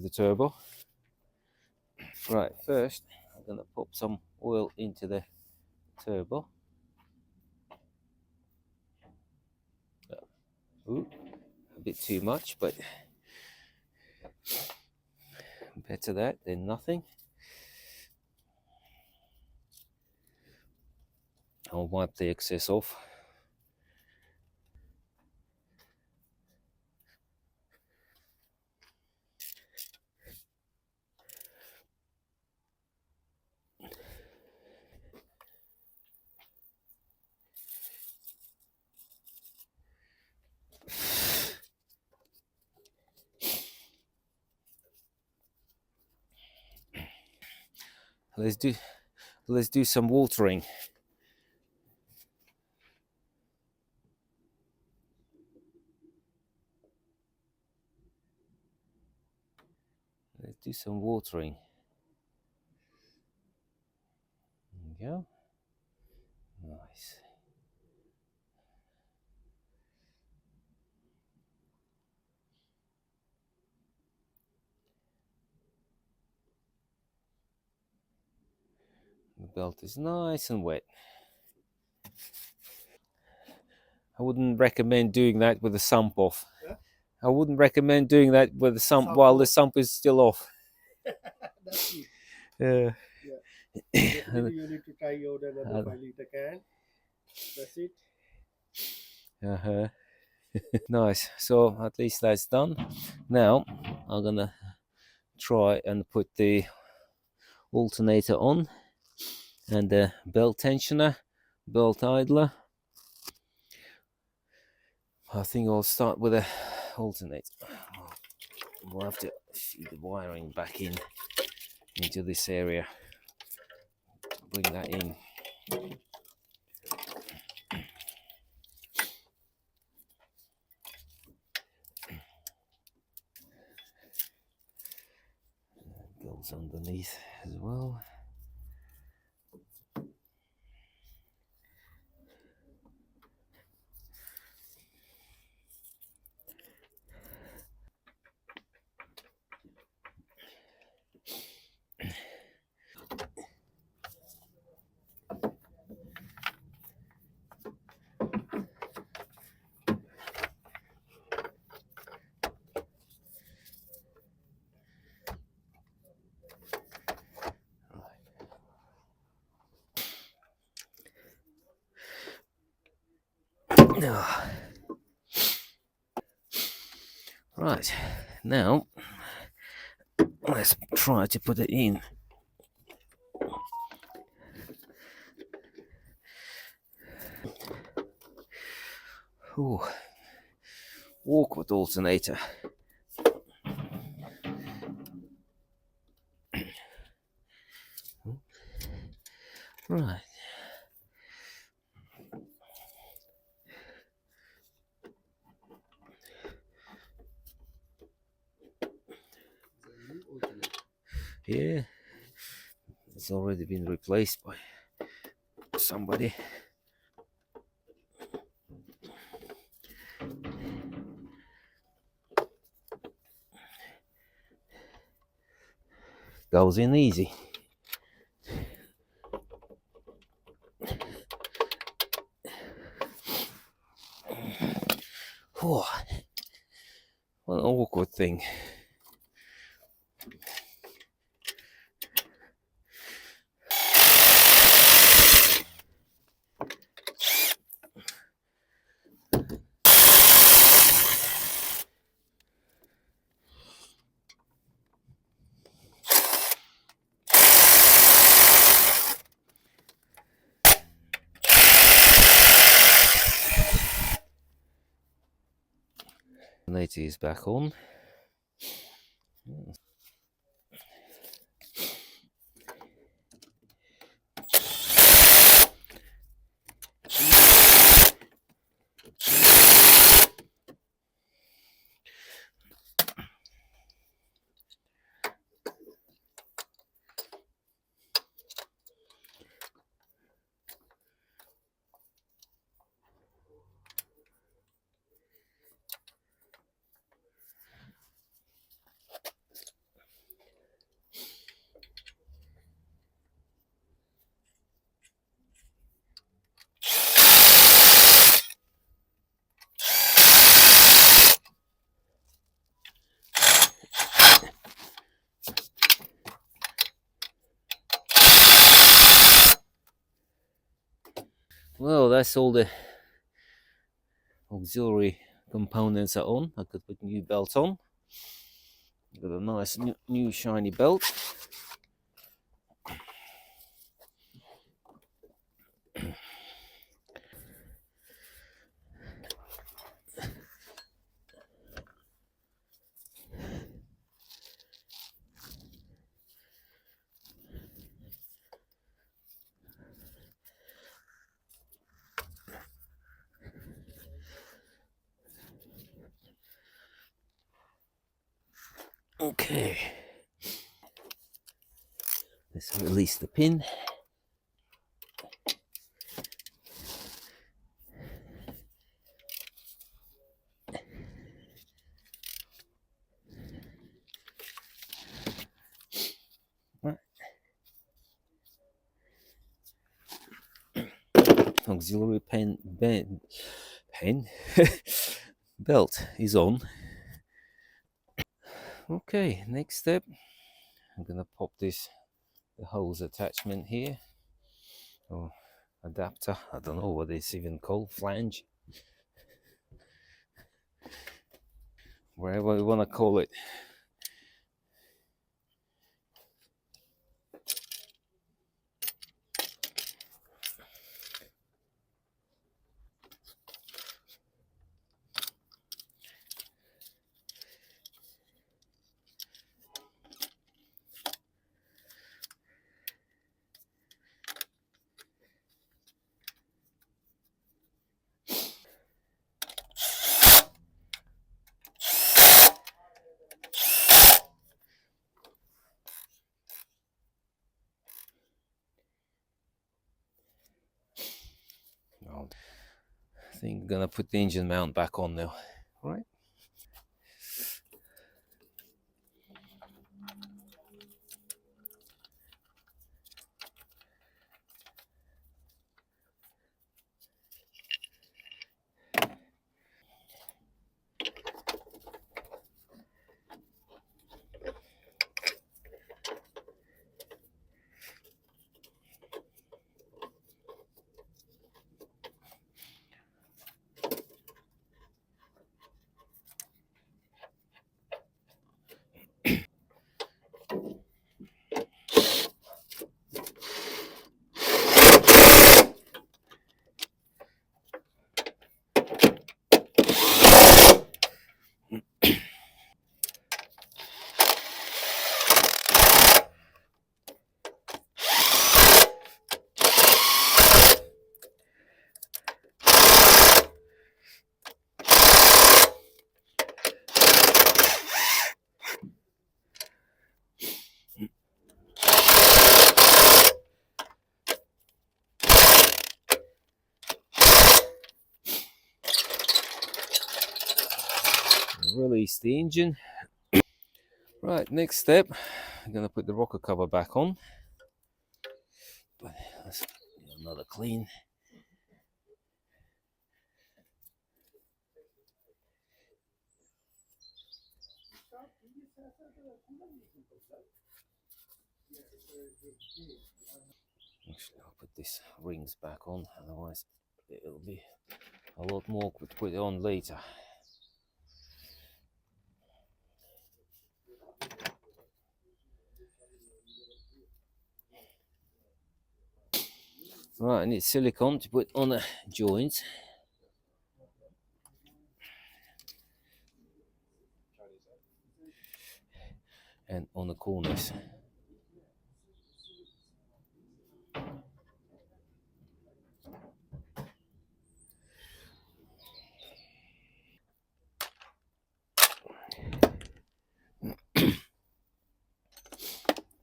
turbo. Right, first I'm gonna pop some oil into the turbo. Ooh, a bit too much, but better that than nothing. I'll wipe the excess off. Let's do some watering. Let's do some watering. There we go. Nice. The belt is nice and wet. I wouldn't recommend doing that with the sump off. Huh? I wouldn't recommend doing that with the sump while the sump is still off. That's it. Yeah. Definitely you need to try out another 5-liter can. That's it. Uh-huh. Nice. So at least that's done. Now I'm gonna try and put the alternator on and the belt tensioner, belt idler. I think I'll start with the alternator. We'll have to feed the wiring back into this area. Bring that in. Goes underneath as well. Right, now let's try to put it in. Ooh, awkward alternator. Right. here. It's already been replaced by somebody. Goes in easy. Oh, what an awkward thing. Native is back on. Well, that's all the auxiliary components are on. I could put new belt on. Got a nice new shiny belt. Okay, let's release the pin. Auxiliary belt is on. Okay, next step, I'm gonna pop the hose attachment here, or adapter, I don't know what it's even called, flange, wherever you want to call it. I think I'm gonna put the engine mount back on now. All right. release the engine. Right, next step, I'm going to put the rocker cover back on. But let's do another clean. Actually, I'll put these rings back on, otherwise it'll be a lot more to put it on later. Right, I need silicone to put on the joints and on the corners.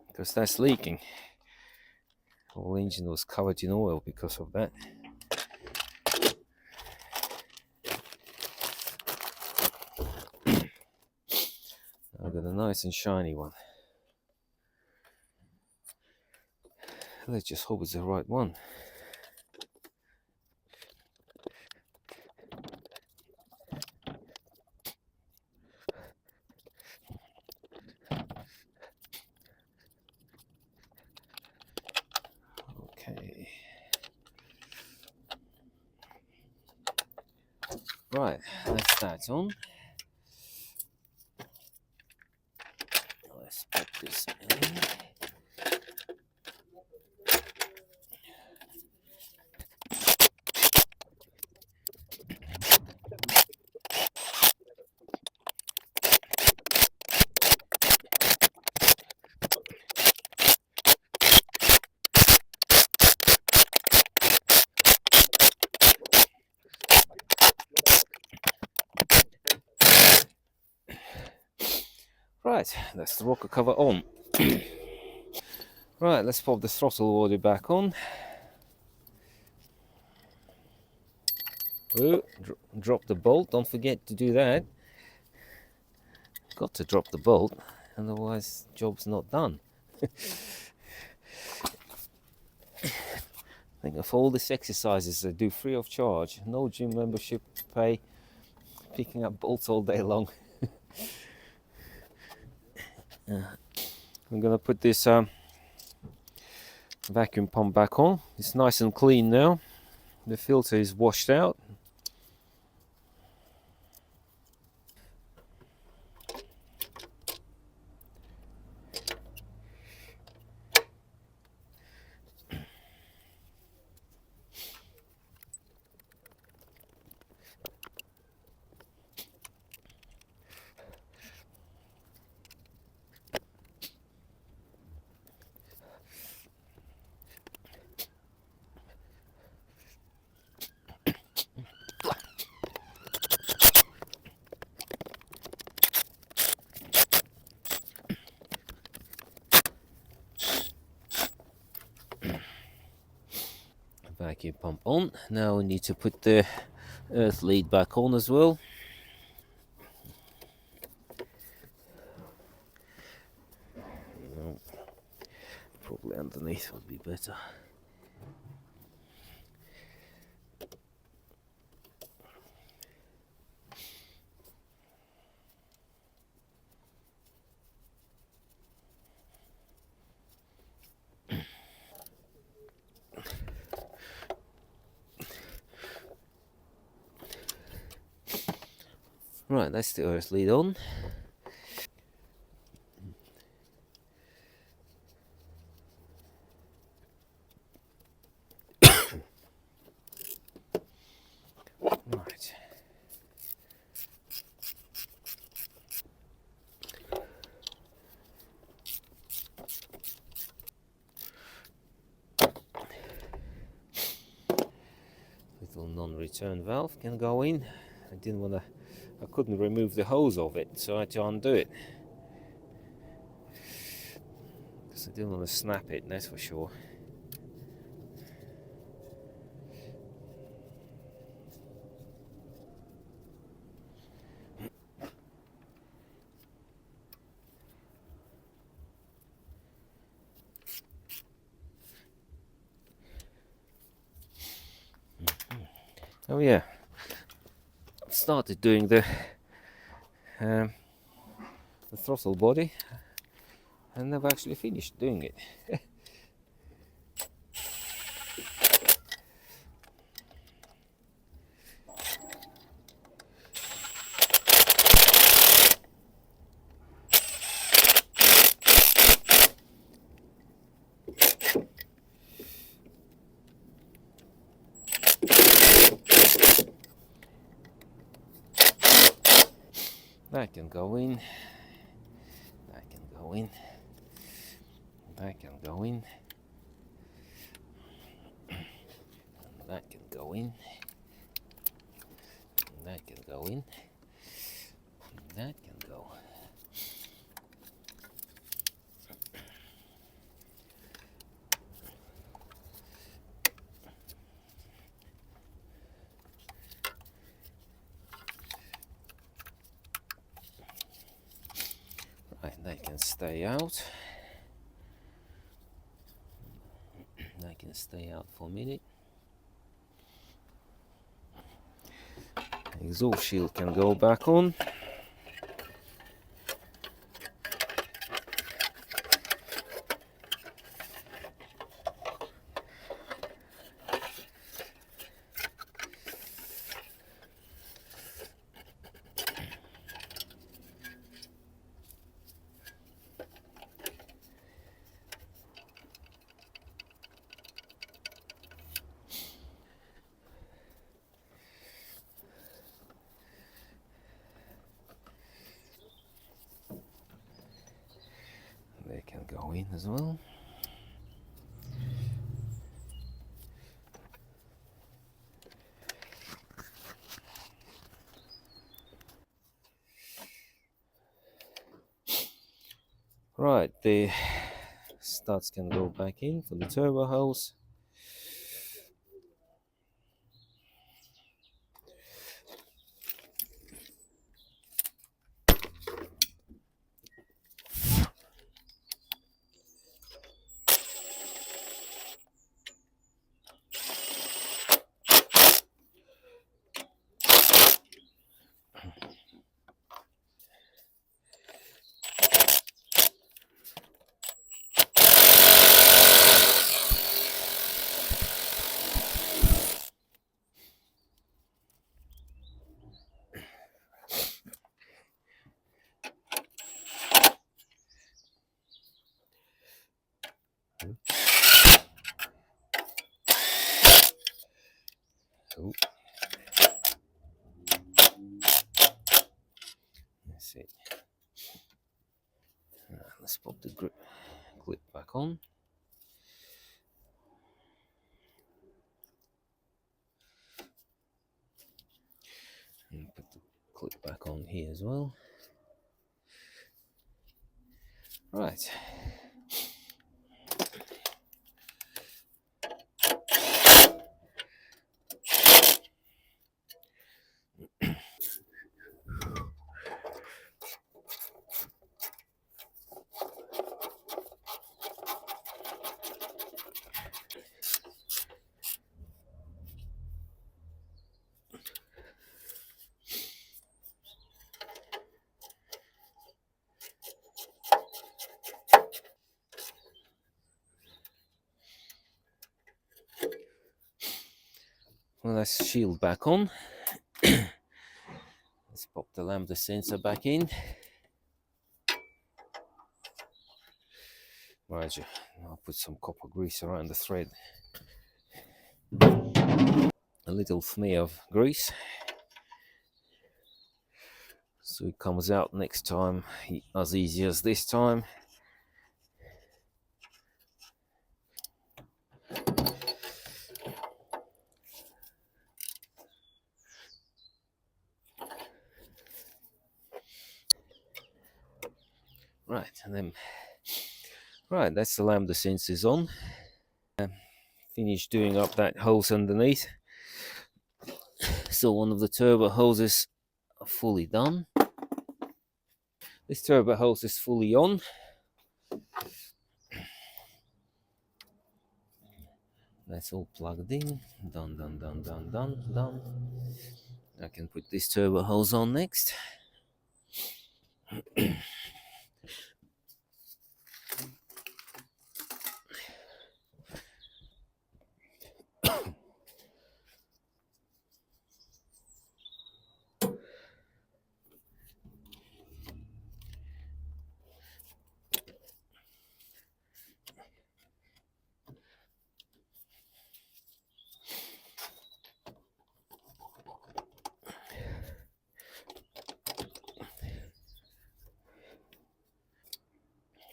Because that's leaking. The whole engine was covered in oil because of that. I've got a nice and shiny one. Let's just hope it's the right one. Okay. Right, that's that on. Let's put this in. Right, that's the rocker cover on. Right, let's pop the throttle order back on. Ooh, drop the bolt, don't forget to do that. Got to drop the bolt, otherwise job's not done. Think of all these exercises they do free of charge, no gym membership pay, picking up bolts all day long. I'm gonna put this vacuum pump back on. It's nice and clean now. The filter is washed out. Vacuum pump on. Now we need to put the earth lead back on as well. Probably underneath would be better. Right, that's the earth lead on. Right. Little non-return valve can go in. I couldn't remove the hose of it, so I had to undo it. Because I didn't want to snap it, that's for sure. Oh yeah, I've started doing the throttle body, and I've actually finished doing it. That can go in, that can go in, that can go in, that can go in, that can go in, that can go. Right, they can stay out. They can stay out for a minute. Exhaust shield can go back on. They can go in as well. Right, the studs can go back in for the turbo hose. Oh. Let's see. Let's pop the clip back on. And put the clip back on here as well. Right. Well, let's shield back on. Let's pop the lambda sensor back in. Right, I'll put some copper grease around the thread. A little smear of grease, so it comes out next time as easy as this time. Right, and then right, that's the lambda sensors on. Finished doing up that hose underneath. So one of the turbo hoses are fully done. This turbo hose is fully on. That's all plugged in. Done, done, done, done, done, done. I can put this turbo hose on next.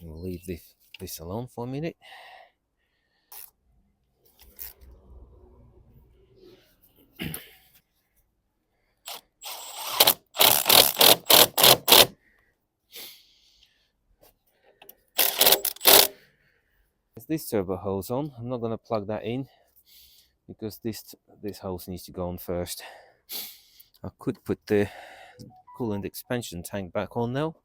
We'll leave this alone for a minute. This turbo hose on. I'm not going to plug that in because this hose needs to go on first. I could put the coolant expansion tank back on now.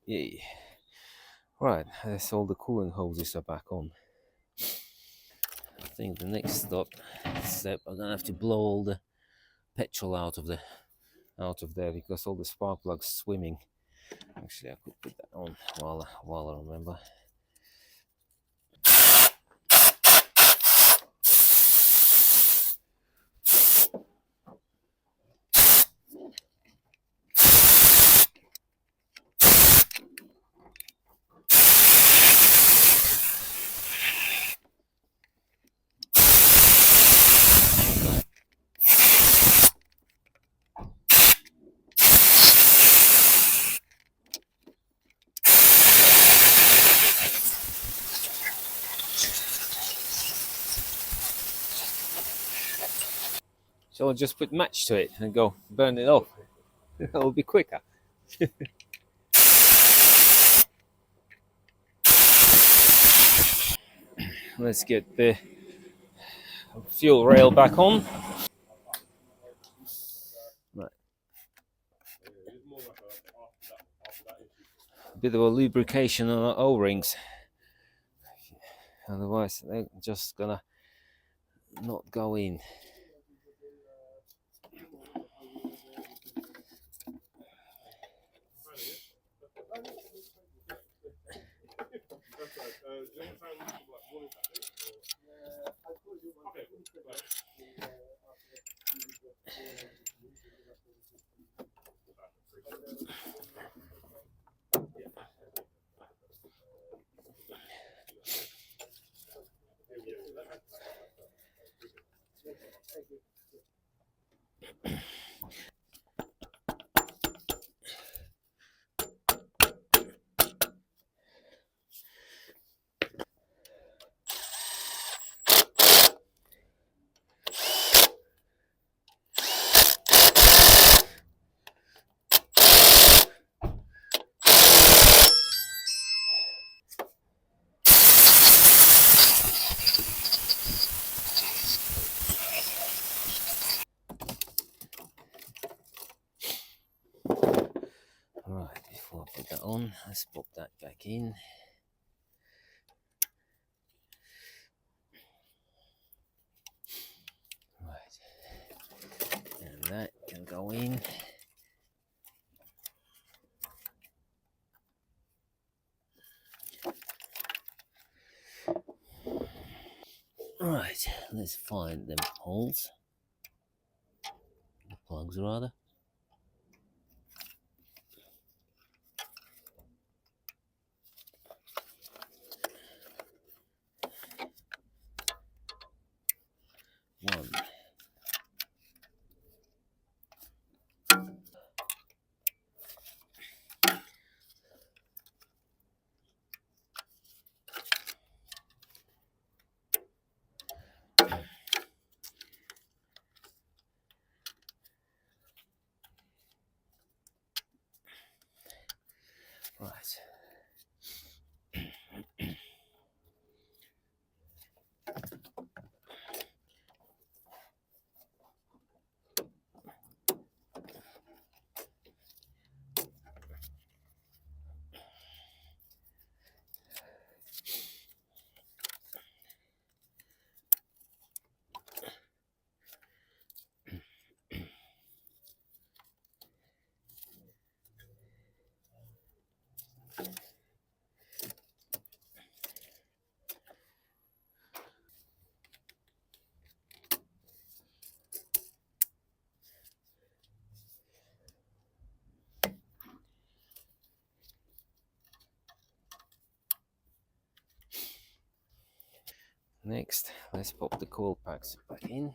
Yeah. Right, that's all the cooling hoses are back on. I think the next step, I'm gonna have to blow all the petrol out of there because all the spark plugs swimming. Actually, I could put that on while I remember. So I'll just put match to it and go burn it off. It'll be quicker. Let's get the fuel rail back on. Right. A bit of a lubrication on our O-rings. Otherwise, they're just gonna not go in. Right, before I put that on, let's pop that back in. Right, and that can go in. Right, let's find them holes, the plugs rather. Next, let's pop the coil packs back in.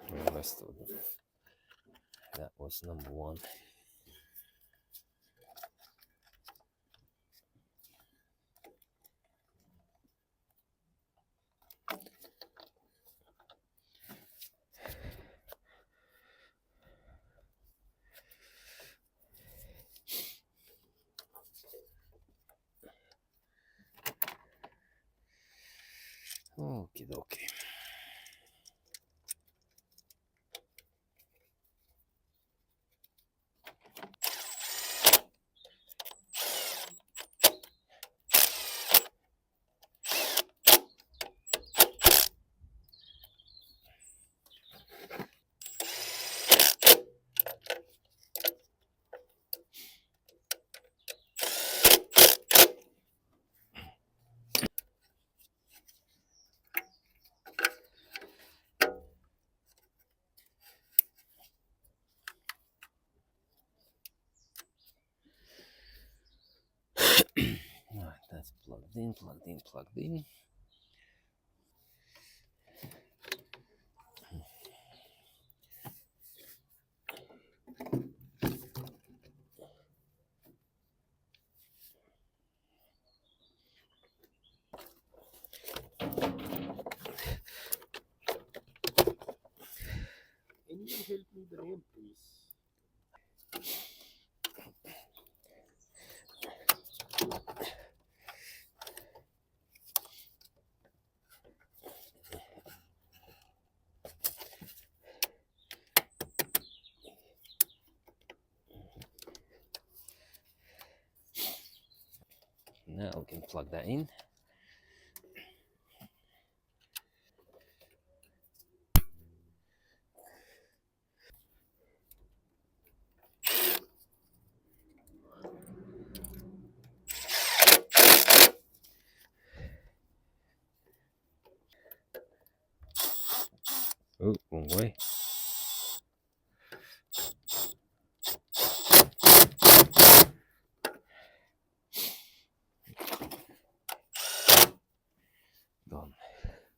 The rest of them. That was number one. Okie dokie. Right, that's plugged in, plugged in, plugged in. Anyone help me the name, please? Now we can plug that in. Oh, wrong way. Gone.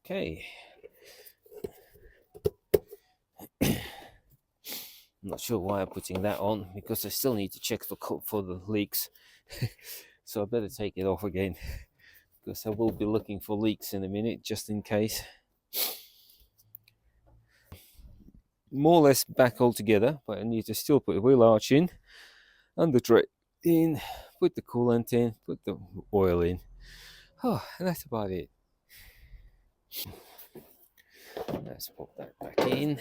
Okay. I'm not sure why I'm putting that on, because I still need to check for the leaks. So I better take it off again, because I will be looking for leaks in a minute, just in case. More or less back altogether, but I need to still put a wheel arch in, under tray in, put the coolant in, put the oil in. Oh, and that's about it. Let's pop that back in.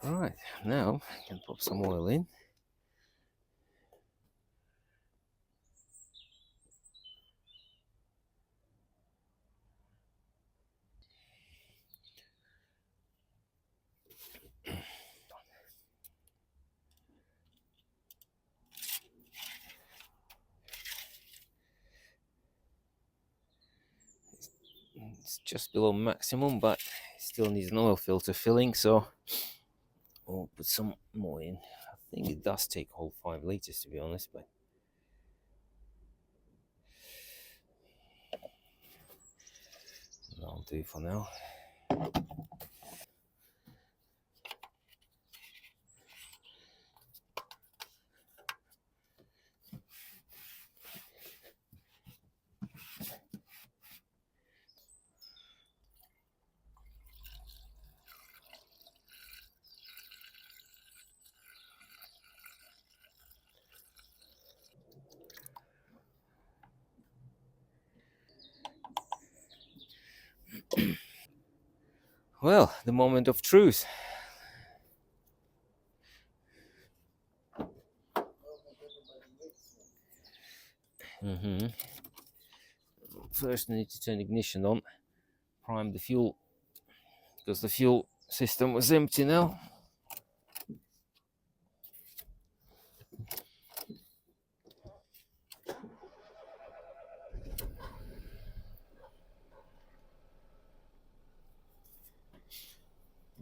Alright, now I can pop some oil in. It's just below maximum, but it still needs an oil filter filling, so we'll put some more in. I think it does take whole 5 liters, to be honest, but I'll do for now. Well, the moment of truth. First, I need to turn ignition on, prime the fuel, because the fuel system was empty now.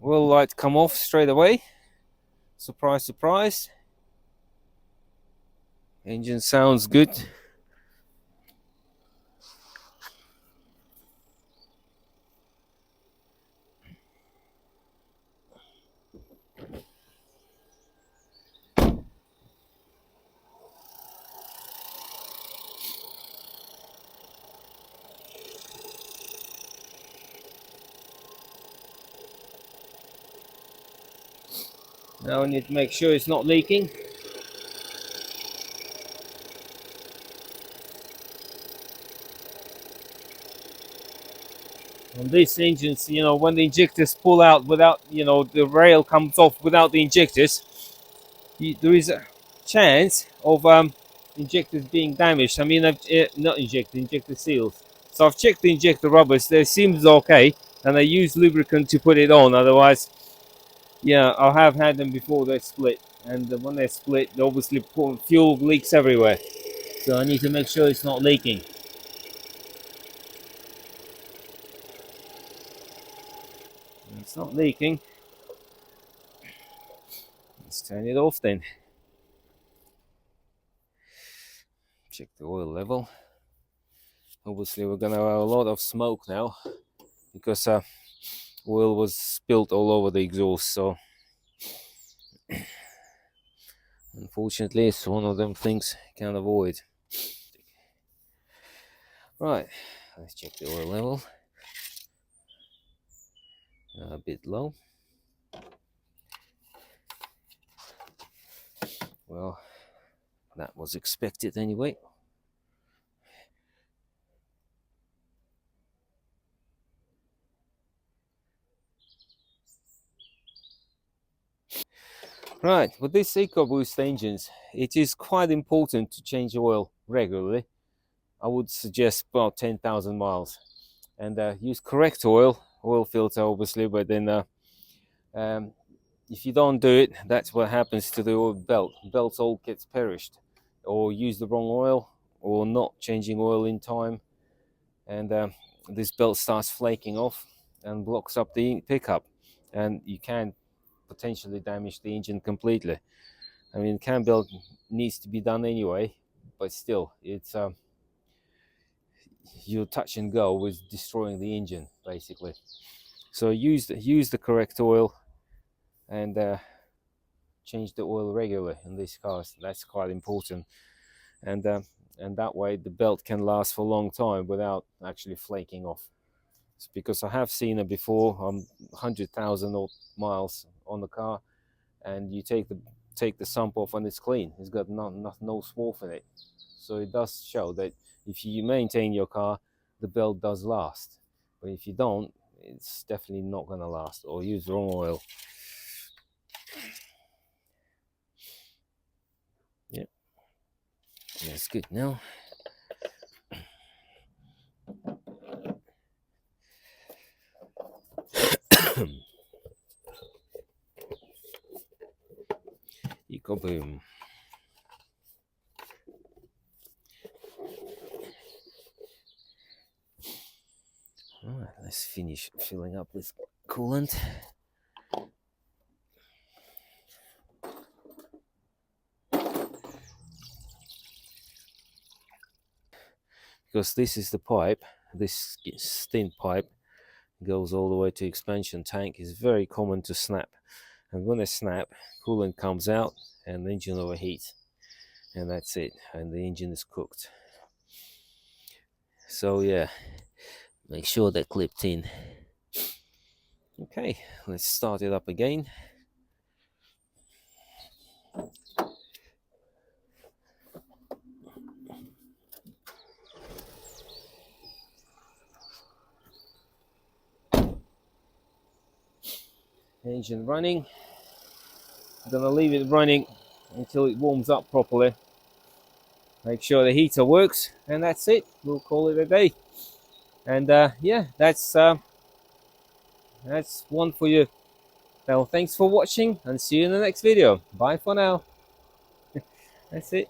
Oil light come off straight away. Surprise, surprise. Engine sounds good. Now I need to make sure it's not leaking. On these engines, when the injectors pull out without, the rail comes off without the injectors, there is a chance of injectors being damaged. I mean, not injector seals. So I've checked the injector rubbers. They seems okay, and I use lubricant to put it on. Otherwise, yeah, I have had them before they split, and when they split, obviously fuel leaks everywhere. So I need to make sure it's not leaking. It's not leaking. Let's turn it off then. Check the oil level. Obviously, we're gonna have a lot of smoke now because oil was spilled all over the exhaust. So unfortunately, it's one of them things you can't avoid. Right, let's check the oil level. A bit low. Well, that was expected anyway. Right, with these EcoBoost engines, it is quite important to change oil regularly. I would suggest about 10,000 miles, and use correct oil filter obviously, but then if you don't do it, that's what happens to the oil belt. Belts all gets perished, or use the wrong oil, or not changing oil in time, and this belt starts flaking off and blocks up the pickup, and you can potentially damage the engine completely. I mean, cam belt needs to be done anyway, but still, it's you touch and go with destroying the engine basically. So use the correct oil, and change the oil regularly in these cars. That's quite important, and that way the belt can last for a long time without actually flaking off. It's because I have seen it before. 100,000 miles on the car, and you take the sump off and it's clean. It's got no swarf in it. So it does show that if you maintain your car, the belt does last. But if you don't, it's definitely not going to last, or use the wrong oil. Yeah, that's good now. EcoBoom. All right, let's finish filling up this coolant. because this is the pipe. This thin pipe goes all the way to expansion tank. Is very common to snap, and when they snap, coolant comes out and the engine overheats, and that's it, and the engine is cooked. So yeah, make sure they're clipped in. Okay, let's start it up again. Engine running. I'm gonna leave it running until it warms up properly. Make sure the heater works, and that's it. We'll call it a day. And yeah, that's one for you. Well, thanks for watching, and see you in the next video. Bye for now. That's it.